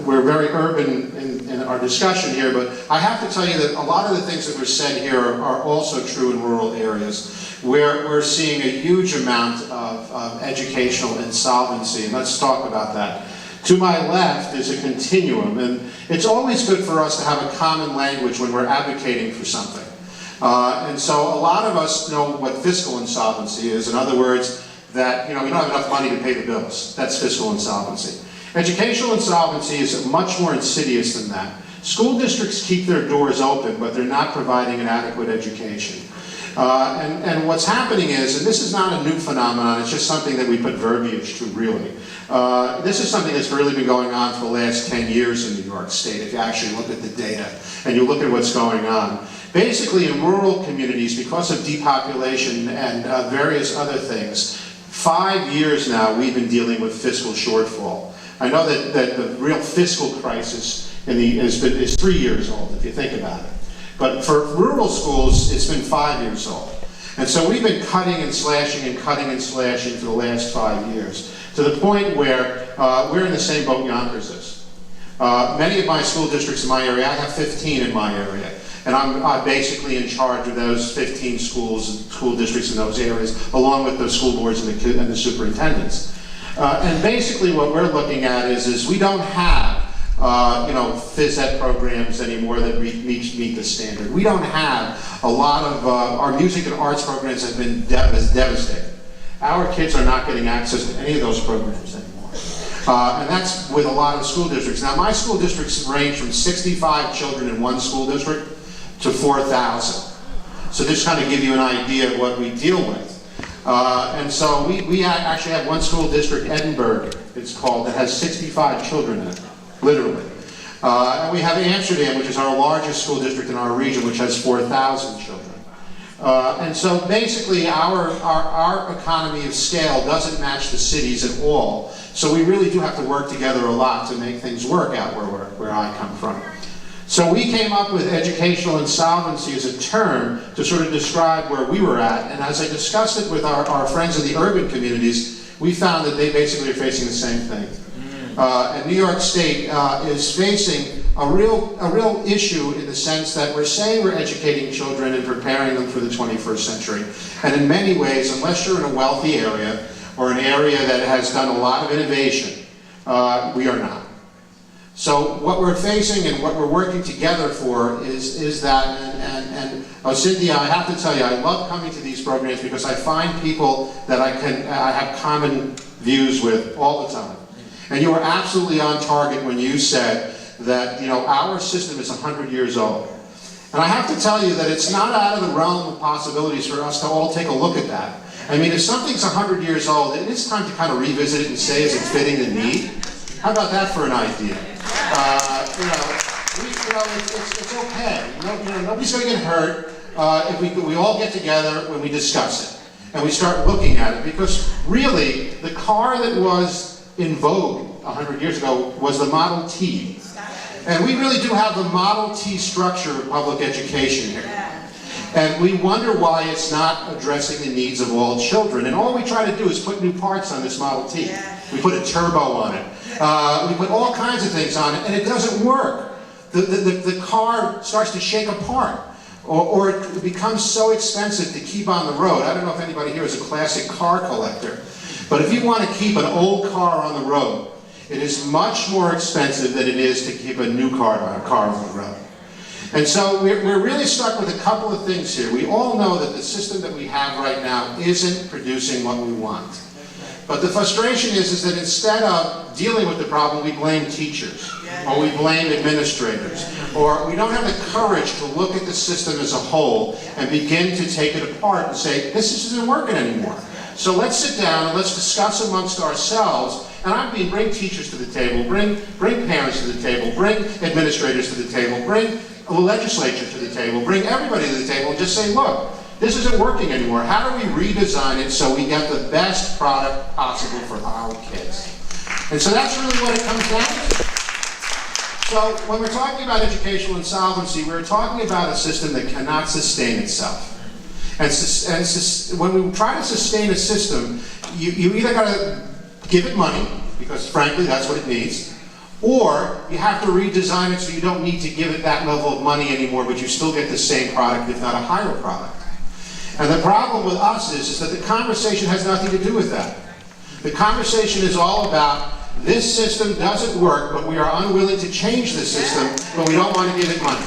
We're very urban in our discussion here, but I have to tell you that a lot of the things that were said here are also true in rural areas, where we're seeing a huge amount of educational insolvency, and let's talk about that. To my left is a continuum, and it's always good for us to have a common language when we're advocating for something. And so a lot of us know what fiscal insolvency is. In other words, that you don't have enough money to pay the bills. That's fiscal insolvency. Educational insolvency is much more insidious than that. School districts keep their doors open, but they're not providing an adequate education. And what's happening is, and this is not a new phenomenon, it's just something that we put verbiage to, really. This is something that's really been going on for the last 10 years in New York State, if you actually look at the data and you look at what's going on. Basically, in rural communities, because of depopulation and various other things, 5 years now we've been dealing with fiscal shortfall. I know that the real fiscal crisis is 3 years old, if you think about it. But for rural schools, it's been 5 years old. And so we've been cutting and slashing for the last 5 years, to the point where we're in the same boat Yonkers is. Many of my school districts in my area, I have 15 in my area, and I'm basically in charge of those 15 school districts in those areas, along with the school boards and the superintendents. And basically what we're looking at is we don't have phys ed programs anymore that meet the standard. We don't have a lot of, our music and arts programs have been devastated. Our kids are not getting access to any of those programs anymore. And that's with a lot of school districts. Now, my school districts range from 65 children in one school district to 4,000. So just kind of give you an idea of what we deal with. And so we actually have one school district, Edinburgh, it's called, that has 65 children in it, literally. And we have Amsterdam, which is our largest school district in our region, which has 4,000 children. And so basically our economy of scale doesn't match the cities at all. So we really do have to work together a lot to make things work out where I come from. So we came up with educational insolvency as a term to sort of describe where we were at. And as I discussed it with our friends in the urban communities, we found that they basically are facing the same thing. And New York State is facing a real issue in the sense that we're saying we're educating children and preparing them for the 21st century. And in many ways, unless you're in a wealthy area or an area that has done a lot of innovation, we are not. So what we're facing and what we're working together for is that, and Cynthia, I have to tell you, I love coming to these programs because I find people that I have common views with all the time. And you were absolutely on target when you said that, our system is 100 years old. And I have to tell you that it's not out of the realm of possibilities for us to all take a look at that. I mean, if something's 100 years old, it is time to kind of revisit it and say, is it fitting the need? How about that for an idea? It's okay. Nobody's going to get hurt if we all get together when we discuss it and we start looking at it. Because really, the car that was in vogue 100 years ago was the Model T. And we really do have the Model T structure of public education here. And we wonder why it's not addressing the needs of all children. And all we try to do is put new parts on this Model T. We put a turbo on it. We put all kinds of things on it, and it doesn't work. The car starts to shake apart, or it becomes so expensive to keep on the road. I don't know if anybody here is a classic car collector, but if you want to keep an old car on the road, it is much more expensive than it is to keep a new car on the road. And so we're really stuck with a couple of things here. We all know that the system that we have right now isn't producing what we want. But the frustration is that instead of dealing with the problem, we blame teachers, or we blame administrators, or we don't have the courage to look at the system as a whole and begin to take it apart and say, this isn't working anymore. So let's sit down and let's discuss amongst ourselves, and I mean bring teachers to the table, bring parents to the table, bring administrators to the table, bring the legislature to the table, bring everybody to the table and just say, look, this isn't working anymore. How do we redesign it so we get the best product possible for our kids? And so that's really what it comes down to. So when we're talking about educational insolvency, we're talking about a system that cannot sustain itself. And when we try to sustain a system, you either got to give it money, because frankly that's what it needs, or you have to redesign it so you don't need to give it that level of money anymore, but you still get the same product, if not a higher product. And the problem with us is that the conversation has nothing to do with that. The conversation is all about, this system doesn't work, but we are unwilling to change the system, but we don't want to give it money.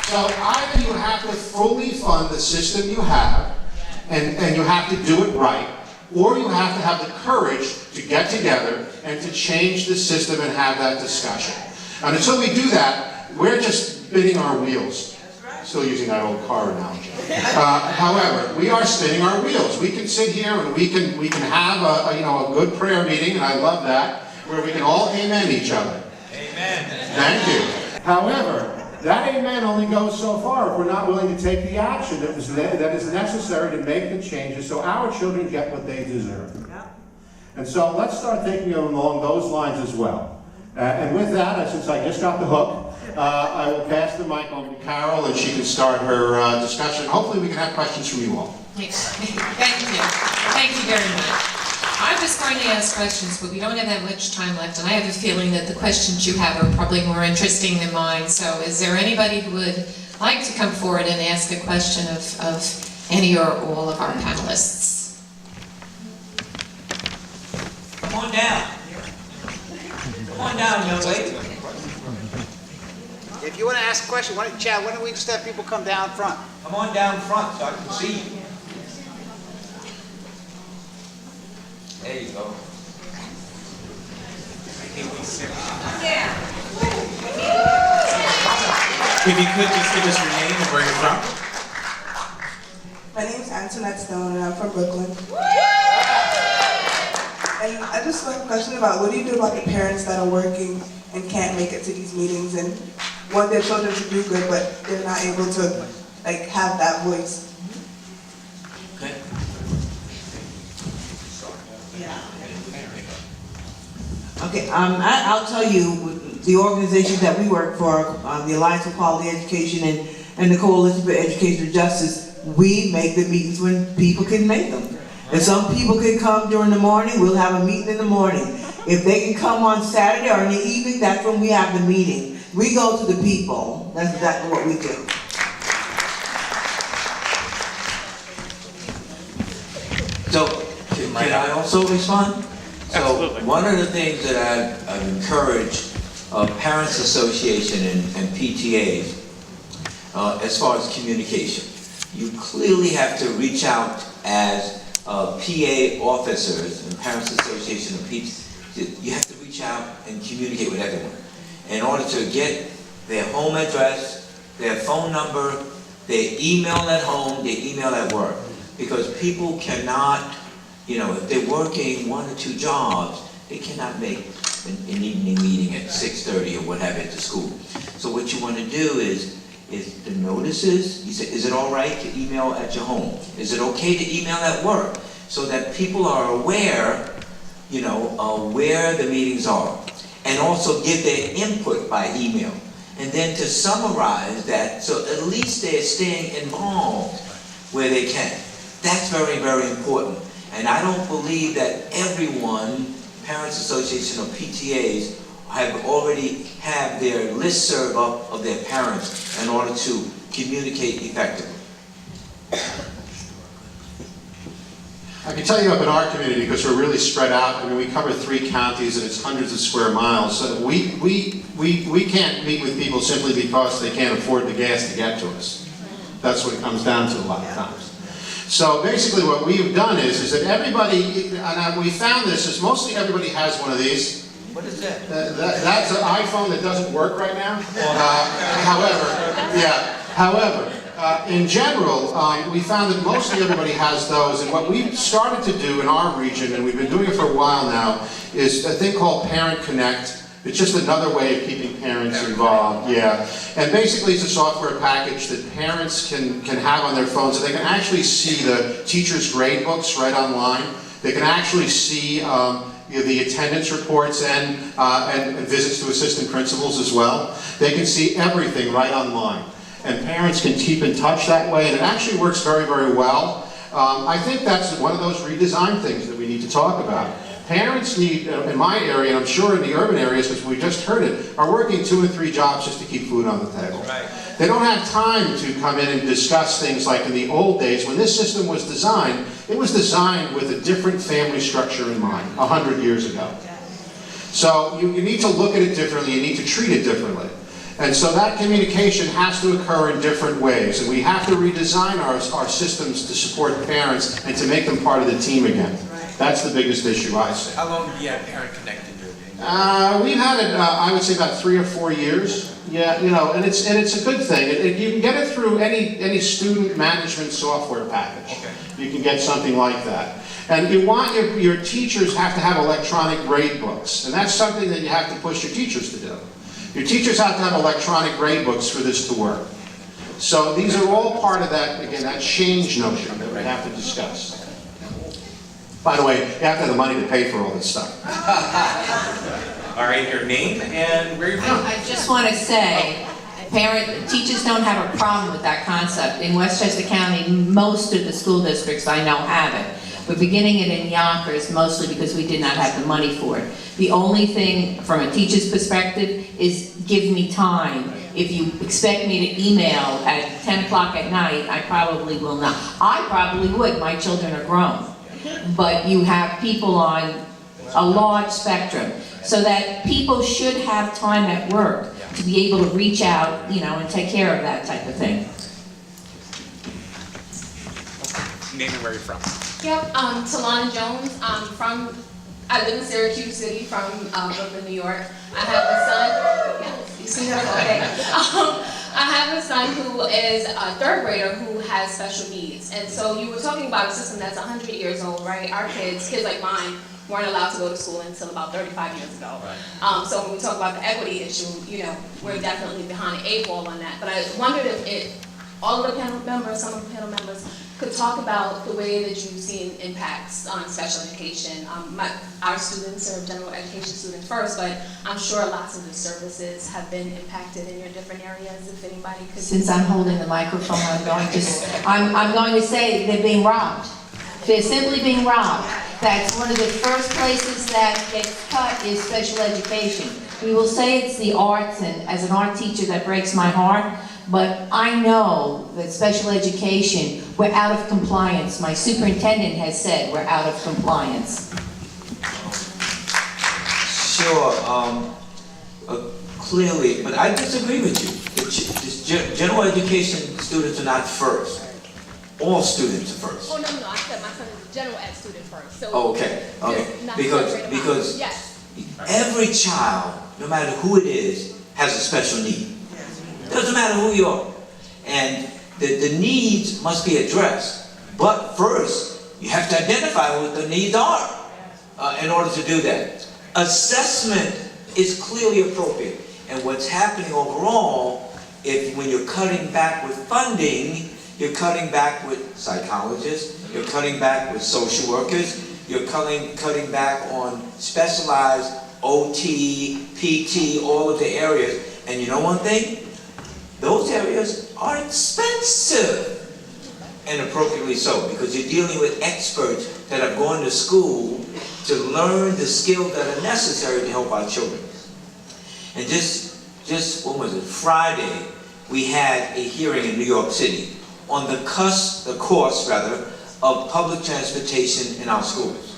So either you have to fully fund the system you have, and you have to do it right, or you have to have the courage to get together and to change the system and have that discussion. And until we do that, we're just spinning our wheels. Still using that old car analogy. However, we are spinning our wheels. We can sit here and we can have a good prayer meeting, and I love that, where we can all amen each other. Amen. Thank you. However, that amen only goes so far if we're not willing to take the action that is necessary to make the changes so our children get what they deserve. And so let's start thinking along those lines as well. And with that, since I just got the hook, I will pass the mic over to Carol, and she can start her discussion. Hopefully we can have questions from you all. Thank you. Thank you very much. I'm just going to ask questions, but we don't have that much time left, and I have a feeling that the questions you have are probably more interesting than mine. So is there anybody who would like to come forward and ask a question of any or all of our panelists? Come on down. Come on down, young lady. If you want to ask a question, Chad, why don't we just have people come down front? Come on down front so I can see you. There you go. If you could just give us your name and where you're from. My name is Antoinette Stone, and I'm from Brooklyn. And I just have a question about, what do you do about the parents that are working and can't make it to these meetings and want their children to do good, but they're not able to have that voice? Okay. Okay, I'll tell you, the organizations that we work for, the Alliance for Quality Education and the Coalition for Educational Justice, we make the meetings when people can make them. If some people can come during the morning, we'll have a meeting in the morning. If they can come on Saturday or in the evening, that's when we have the meeting. We go to the people. That's exactly what we do. So, can I also respond? Absolutely. So, one of the things that I've encouraged Parents Association and PTAs, as far as communication, you clearly have to reach out as PA officers and Parents Association and PTAs. You have to reach out and communicate with everyone in order to get their home address, their phone number, their email at home, their email at work. Because people cannot, if they're working 1 or 2 jobs, they cannot make an evening meeting at 6:30 or whatever at the school. So what you want to do is the notices, you say, is it all right to email at your home? Is it okay to email at work? So that people are aware, where the meetings are. And also give their input by email. And then to summarize that, so at least they're staying involved where they can. That's very, very important. And I don't believe that everyone, Parents Association or PTAs, have already have their listserv up of their parents in order to communicate effectively. I can tell you up in our community, because we're really spread out. I mean, we cover 3 counties and it's hundreds of square miles. So we can't meet with people simply because they can't afford the gas to get to us. That's what it comes down to a lot of times. So basically what we've done is that everybody, and we found this, is mostly everybody has one of these. What is that? That's an iPhone that doesn't work right now. However, in general, we found that mostly everybody has those, and what we've started to do in our region, and we've been doing it for a while now, is a thing called Parent Connect, It's just another way of keeping parents involved, yeah. And basically it's a software package that parents can have on their phones, so they can actually see the teachers' grade books right online. They can actually see the attendance reports and visits to assistant principals as well. They can see everything right online. And parents can keep in touch that way, and it actually works very, very well. I think that's one of those redesign things that we need to talk about. Parents need, in my area, and I'm sure in the urban areas, because we just heard it, are working 2 or 3 jobs just to keep food on the table. Right. They don't have time to come in and discuss things like in the old days. When this system was designed, it was designed with a different family structure in mind, 100 years ago. So you need to look at it differently, you need to treat it differently. And so that communication has to occur in different ways, and we have to redesign our systems to support parents and to make them part of the team again. That's the biggest issue I see. How long have you had Parent Connected? We've had it, I would say about 3 or 4 years. Yeah, you know, and it's a good thing. You can get it through any student management software package. Okay. You can get something like that. And you want your teachers have to have electronic grade books, and that's something that you have to push your teachers to do. Your teachers have to have electronic grade books for this to work. So these are all part of that, again, that change notion that we have to discuss. By the way, you have to have the money to pay for all this stuff. All right, your name and where you're from. I just want to say, teachers don't have a problem with that concept. In Westchester County, most of the school districts I know have it. We're beginning it in Yonkers, mostly because we did not have the money for it. The only thing, from a teacher's perspective, is give me time. If you expect me to email at 10 o'clock at night, I probably will not. I probably would, my children are grown. But you have people on a large spectrum, so that people should have time at work to be able to reach out, you know, and take care of that type of thing. Name and where you're from. Yep, Talana Jones. I live in Syracuse City from Brooklyn, New York. I have a son. Yeah, you see her? Okay. I have a son who is a 3rd grader who has special needs. And so you were talking about a system that's 100 years old, right? Our kids like mine, weren't allowed to go to school until about 35 years ago. Right. So when we talk about the equity issue, you know, we're definitely behind the 8 ball on that. But I wondered if all of the panel members, some of the panel members, could talk about the way that you've seen impacts on special education. Our students are general education students first, but I'm sure lots of the services have been impacted in your different areas, if anybody could. Since I'm holding the microphone, I'm going to say they're being robbed. They're simply being robbed. That's one of the first places that gets cut is special education. We will say it's the arts, and as an art teacher that breaks my heart, but I know that special education, we're out of compliance. My superintendent has said we're out of compliance. Sure, clearly, but I disagree with you. General education students are not first. All students are first. Oh, no, I said my son is a general ed student first. So Oh, okay. Because yes. Every child, no matter who it is, has a special need. Doesn't matter who you are. And the needs must be addressed. But first, you have to identify what the needs are in order to do that. Assessment is clearly appropriate. And what's happening overall, when you're cutting back with funding, you're cutting back with psychologists, you're cutting back with social workers, you're cutting back on specialized OT, PT, all of the areas. And you know one thing? Those areas are expensive, and appropriately so, because you're dealing with experts that have gone to school to learn the skills that are necessary to help our children. And just what was it, Friday, we had a hearing in New York City on the cost of public transportation in our schools.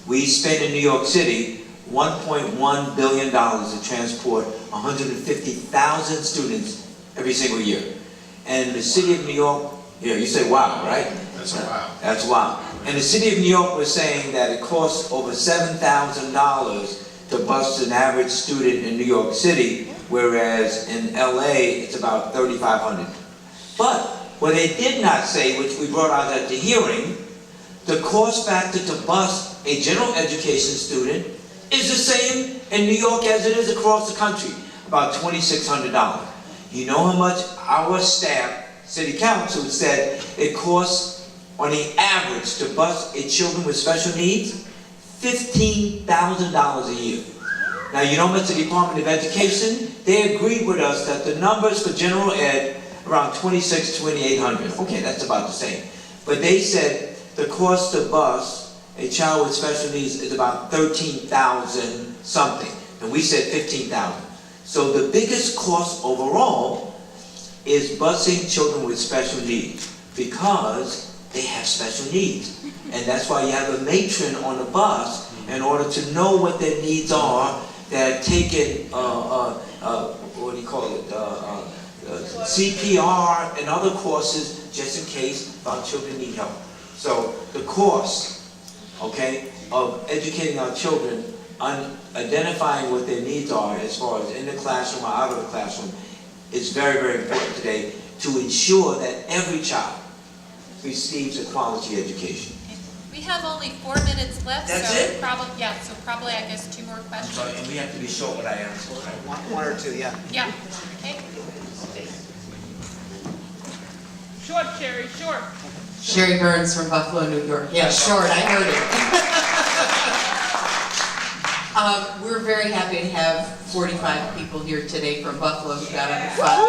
We spend in New York City $1.1 billion to transport 150,000 students every single year. And the city of New York, yeah, you say wow, right? That's a wow. That's wow. And the city of New York was saying that it costs over $7,000 to bus an average student in New York City, whereas in LA it's about $3,500. But what they did not say, which we brought out at the hearing, the cost factor to bus a general education student is the same in New York as it is across the country, about $2,600. You know how much our staff, city council, said it costs on the average to bus children with special needs? $15,000 a year. Now, you know how much the Department of Education? They agreed with us that the numbers for general ed around $2,800. Okay, that's about the same. But they said the cost to bus a child with special needs is about $13,000 something. And we said $15,000. So the biggest cost overall is busing children with special needs because they have special needs. And that's why you have a matron on the bus in order to know what their needs are, that taking, what do you call it, CPR and other courses just in case our children need help. So the cost, okay, of educating our children on identifying what their needs are as far as in the classroom or out of the classroom is very, very important today to ensure that every child receives a quality education. We have only 4 minutes left. That's so it? Probably I guess 2 more questions. So, and we have to be short what I answer. One or two, yeah. Yeah, okay. Short, Sherry, short. Sherry Burns from Buffalo, New York. Yeah, short, I heard it. We're very happy to have 45 people here today from Buffalo who got on the front.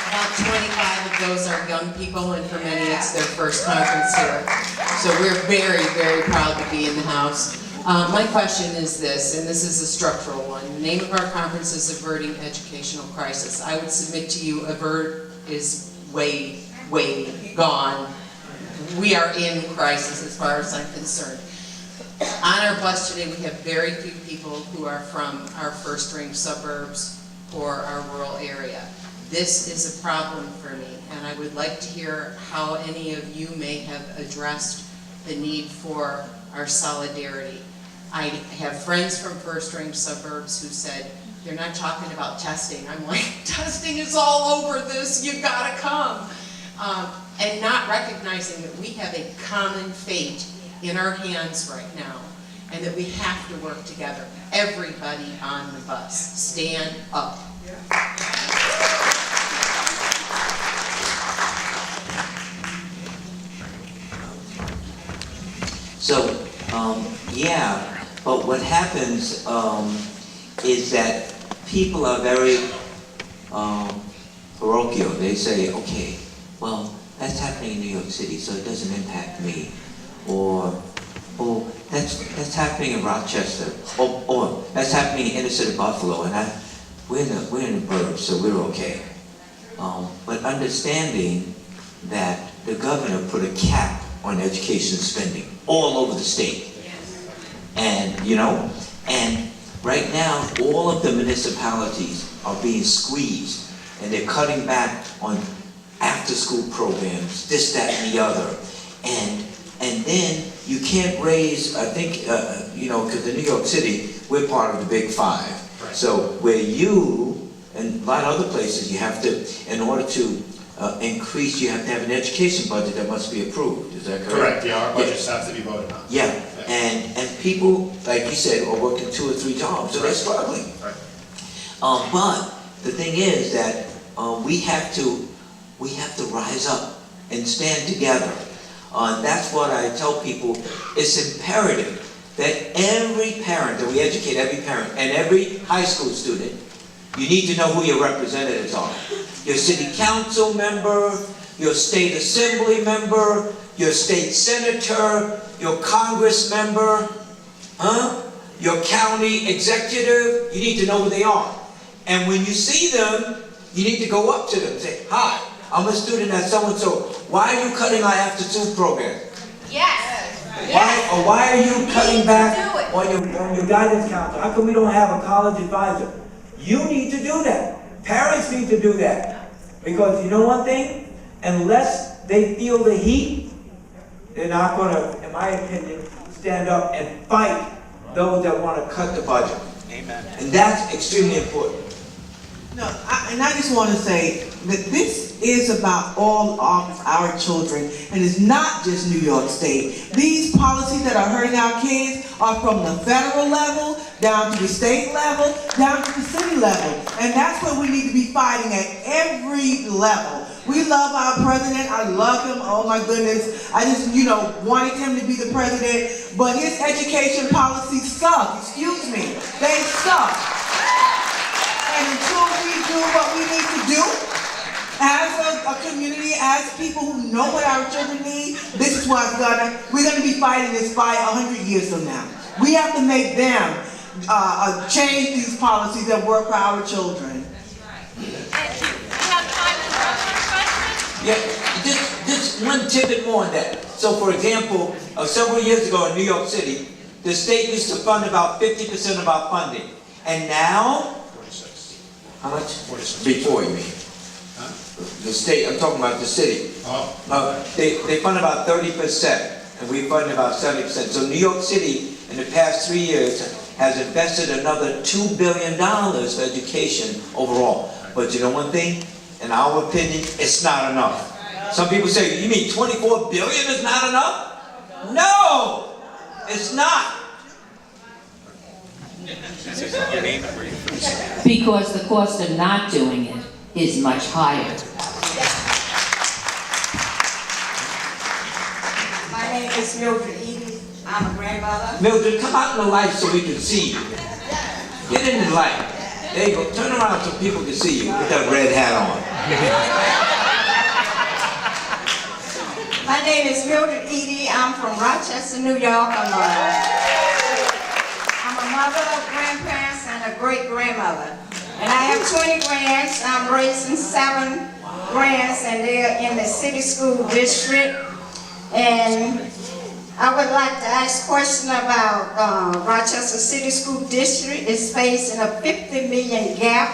About 25 of those are young people, and for many it's their first conference here. So we're very, very proud to be in the house. My question is this, and this is a structural one. The name of our conference is Averting Educational Crisis. I would submit to you, avert is way, way gone. We are in crisis as far as I'm concerned. On our bus today, we have very few people who are from our first-rank suburbs or our rural area. This is a problem for me, and I would like to hear how any of you may have addressed the need for our solidarity. I have friends from first-rank suburbs who said, they're not talking about testing. I'm like, testing is all over this, you gotta come. And not recognizing that we have a common fate in our hands right now, and that we have to work together. Everybody on the bus, stand up. So, yeah, but what happens is that people are very parochial. They say, okay, well, that's happening in New York City, so it doesn't impact me. Or that's happening in Rochester. Or that's happening in the inner city of Buffalo, and we're in the burbs, so we're okay. But understanding that the governor put a cap on education spending all over the state. And, you know, and right now, all of the municipalities are being squeezed, and they're cutting back on after-school programs, this, that, and the other. And then you can't raise, I think, you know, because in New York City, we're part of the Big Five. Right. So where you, and a lot of other places, you have to, in order to increase, you have to have an education budget that must be approved. Is that correct? Correct, yeah, our budgets have to be voted on. Yeah, and people, like you said, are working 2 or 3 jobs, so they're struggling. Right. But the thing is that we have to rise up and stand together. That's what I tell people. It's imperative that every parent, that we educate every parent and every high school student, you need to know who your representatives are. Your city council member, your state assembly member, your state senator, your Congress member, your county executive, you need to know who they are. And when you see them, you need to go up to them and say, hi, I'm a student at so-and-so. Why are you cutting our after-school program? Yes. Why are you cutting back on your guidance counselor? How come we don't have a college advisor? You need to do that. Parents need to do that. Because you know one thing? Unless they feel the heat, they're not going to, in my opinion, stand up and fight those that want to cut the budget. Amen. And that's extremely important. No, and I just want to say that this is about all of our children, and it's not just New York State. These policies that are hurting our kids are from the federal level, down to the state level, down to the city level. And that's what we need to be fighting at every level. We love our president. I love him. Oh my goodness. I just, wanted him to be the president. But his education policies suck. Excuse me. They suck. And until we do what we need to do, as a community, as people who know what our children need, this is what's we're gonna be fighting this fight 100 years from now. We have to make them change these policies that work for our children. Yeah, just one tidbit more on that. So for example, several years ago in New York City, the state used to fund about 50% of our funding. And now, 46. how much? 46. Before, you mean? Huh? The state, I'm talking about the city. Oh. They fund about 30%, and we fund about 70%. So New York City, in the past 3 years, has invested another $2 billion for education overall. But you know one thing? In our opinion, it's not enough. Some people say, you mean 24 billion is not enough? No, it's not. Your name and where you're from. Because the cost of not doing it is much higher. My name is Mildred Edie. I'm a grandmother. Mildred, come out in the light so we can see you. Get in the light. There you go. Turn around so people can see you with that red hat on. My name is Mildred Edie. I'm from Rochester, New York. I'm a mother, grandparents, and a great-grandmother. And I have 20 grands. I'm raising 7 grands, and they're in the city school district. And I would like to ask a question about Rochester City School District is facing a $50 million gap,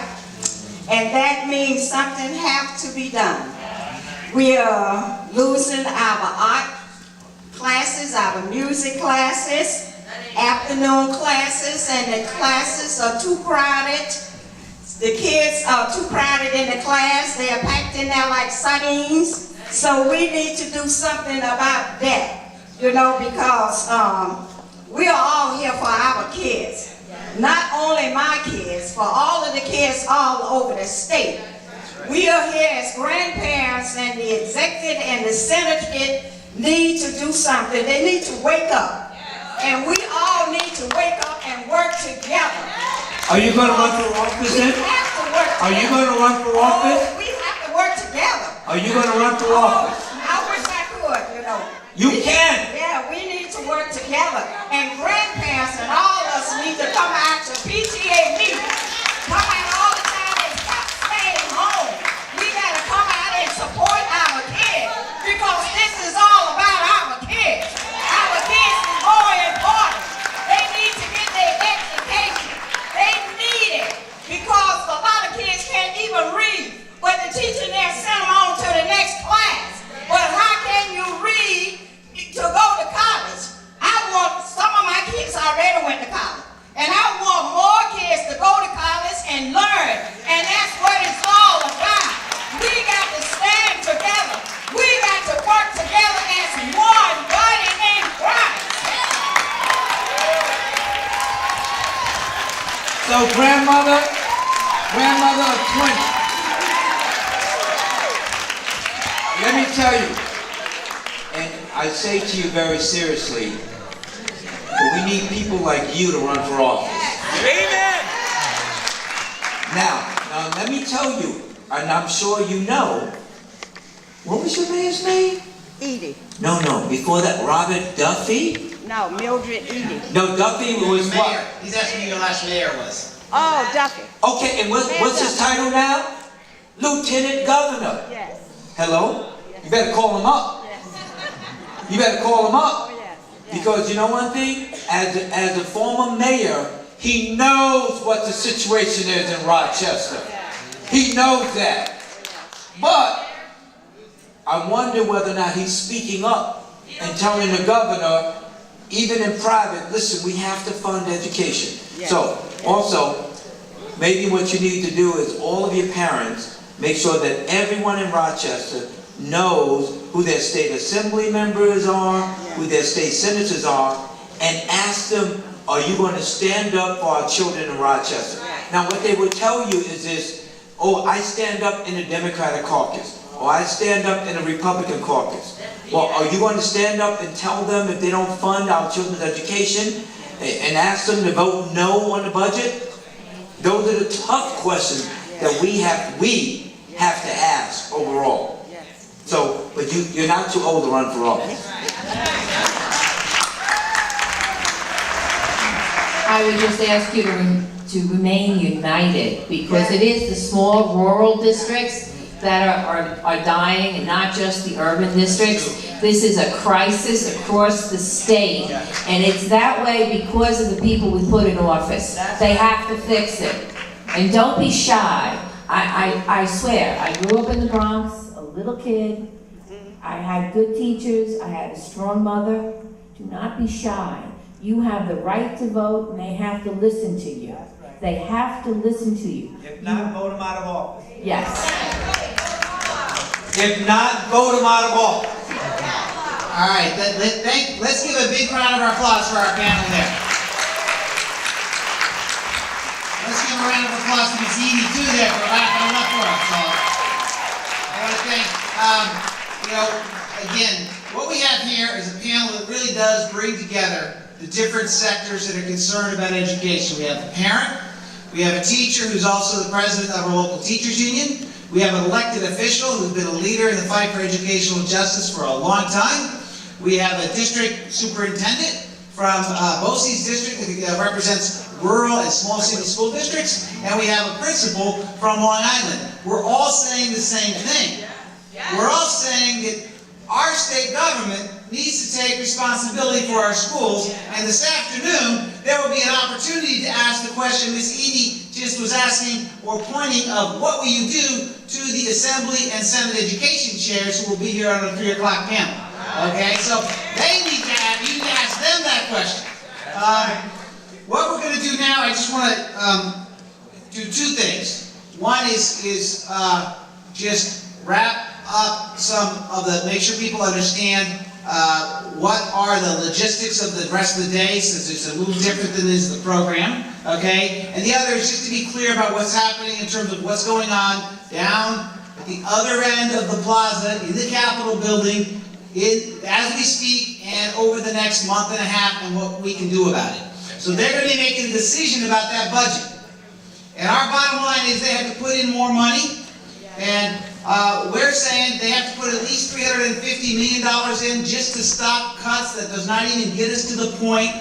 and that means something has to be done. We are losing our art classes, our music classes, afternoon classes, and the classes are too crowded. The kids are too crowded in the class. They are packed in there like sardines. So we need to do something about that. Because we are all here for our kids. Not only my kids, for all of the kids all over the state. We are here as grandparents, and the executive and the Senate need to do something. They need to wake up. And we all need to wake up and work together. Are you going to run for office then? We have to work together. Are you going to run for office? Oh, we have to work together. Are you going to run for office? I wish I could, You can. Yeah, we need to work together. And grandparents and all of us need to come out to PTA meetings. Come out all the time and stop staying home. We got to come out and support our kids, because this is all about our kids. Our kids is more important. They need to get their education. They need it, because a lot of kids can't even read, but the teacher there sent them on to the next class. But how can you read to go to college? Some of my kids already went to college. And I want more kids to go to college and learn. And that's what it's all about. We got to stand together. We got to work together as one body in Christ. So grandmother of 20. Let me tell you, and I say to you very seriously, we need people like you to run for office. Amen. Now let me tell you, and I'm sure you know, what was your man's name? Edie. No, before that, Robert Duffy? No, Mildred Edie. No, Duffy was Mayor. what? He's asking who your last mayor was. Oh, Duffy. Okay, and what's his title now? Lieutenant Governor. Yes. Hello? You better call him up. Yes. You better call him up. Oh, yes. Because you know one thing? As a former mayor, he knows what the situation is in Rochester. He knows that. But I wonder whether or not he's speaking up and telling the governor, even in private, listen, we have to fund education. So, also, maybe what you need to do is all of your parents, make sure that everyone in Rochester knows who their state assembly members are, who their state senators are, and ask them, are you going to stand up for our children in Rochester? Now what they will tell you is this, oh, I stand up in the Democratic caucus, or I stand up in the Republican caucus. Well, are you going to stand up and tell them if they don't fund our children's education and ask them to vote no on the budget? Those are the tough questions that we have to ask overall. So, but you're not too old to run for office. I would just ask you to remain united, because it is the small rural districts that are dying, and not just the urban districts. This is a crisis across the state, and it's that way because of the people we put in office. They have to fix it. And don't be shy. I swear, I grew up in the Bronx, a little kid. I had good teachers, I had a strong mother. Do not be shy. You have the right to vote, and they have to listen to you. They have to listen to you. If not, vote them out of office. Yes. If not, vote them out of office. All right, let's give a big round of applause for our panel there. Let's give a round of applause to Ms. Edie too there for wrapping it up for us. So, I want to thank, again, what we have here is a panel that really does bring together the different sectors that are concerned about education. We have the parent, we have a teacher who's also the president of our local teachers union, we have an elected official who's been a leader in the fight for educational justice for a long time, we have a district superintendent from BOCES district that represents rural and small city school districts, and we have a principal from Long Island. We're all saying the same thing. We're all saying that our state government needs to take responsibility for our schools, and this afternoon there will be an opportunity to ask the question Ms. Edie just was asking or pointing of what will you do to the Assembly and Senate education chairs who will be here on the 3 o'clock panel. Okay, so they need to you need to ask them that question. What we're going to do now, I just want to do two things. One is just wrap up some of make sure people understand what are the logistics of the rest of the day, since it's a little different than is the program, okay? And the other is just to be clear about what's happening in terms of what's going on down at the other end of the plaza, in the Capitol building, as we speak, and over the next month and a half, and what we can do about it. So they're going to be making a decision about that budget. And our bottom line is they have to put in more money, and we're saying they have to put at least $350 million in just to stop cuts that does not even get us to the point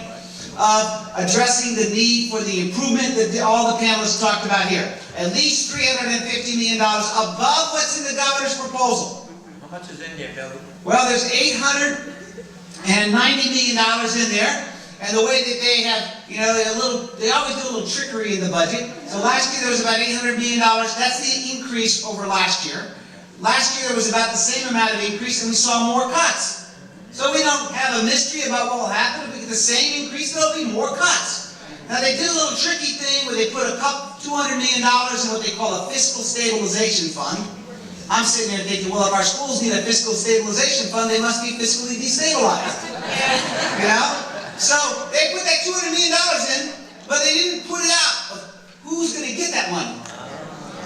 of addressing the need for the improvement that all the panelists talked about here. At least $350 million above what's in the governor's proposal. How much is in there, Billy? Well, there's $890 million in there. And the way that they have, they always do a little trickery in the budget. So last year there was about $800 million. That's the increase over last year. Last year there was about the same amount of increase, and we saw more cuts. So we don't have a mystery about what will happen. If we get the same increase, there'll be more cuts. Now they did a little tricky thing where they put $200 million in what they call a fiscal stabilization fund. I'm sitting there thinking, well, if our schools need a fiscal stabilization fund, they must be fiscally destabilized. So they put that $200 million in, but they didn't put it out of who's going to get that money.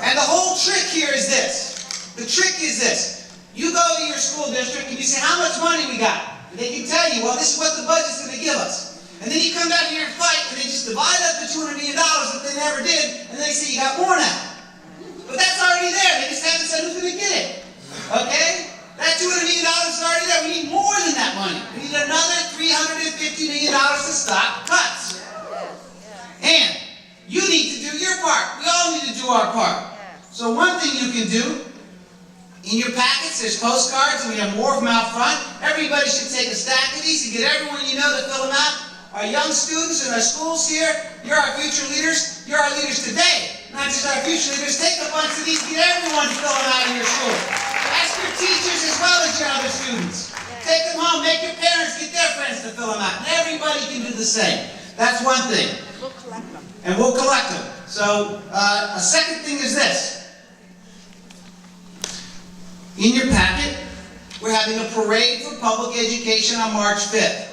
And the whole trick here is this. The trick is this. You go to your school district and you say, how much money we got? And they can tell you, well, this is what the budget's going to give us. And then you come down here and fight, and they just divide up the $200 million that they never did, and they say you got more now. But that's already there. They just haven't said who's going to get it. Okay? That $200 million is already there. We need more than that money. We need another $350 million to stop cuts. And you need to do your part. We all need to do our part. So one thing you can do, in your packets, there's postcards, and we have more of them out front. Everybody should take a stack of these and get everyone you know to fill them out. Our young students in our schools here, you're our future leaders. You're our leaders today, not just our future leaders. Take a bunch of these, get everyone to fill them out in your school. Ask your teachers as well as your other students. Take them home, make your parents get their friends to fill them out. And everybody can do the same. That's one thing. And we'll collect them. So, a second thing is this. In your packet, we're having a parade for public education on March 5th.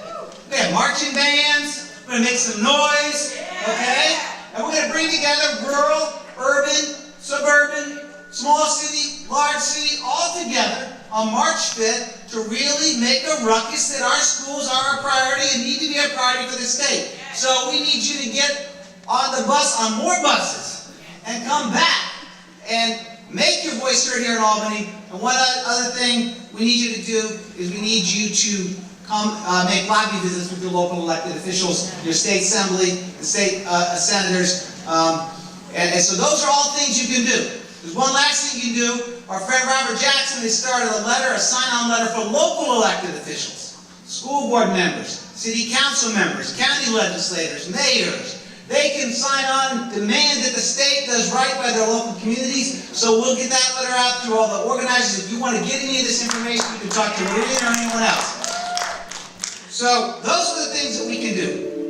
We have marching bands, we're going to make some noise, okay? And we're going to bring together rural, urban, suburban, small city, large city, all together on March 5th to really make a ruckus that our schools are a priority and need to be a priority for the state. So we need you to get on the bus, on more buses, and come back and make your voice heard here in Albany. And one other thing we need you to do is we need you to come make lobby visits with your local elected officials, your state assembly, the state senators. And so those are all things you can do. There's one last thing you can do. Our friend Robert Jackson has started a sign-on letter for local elected officials, school board members, city council members, county legislators, mayors. They can sign on, demand that the state does right by their local communities. So we'll get that letter out through all the organizers. If you want to get any of this information, you can talk to Maria or anyone else. So those are the things that we can do.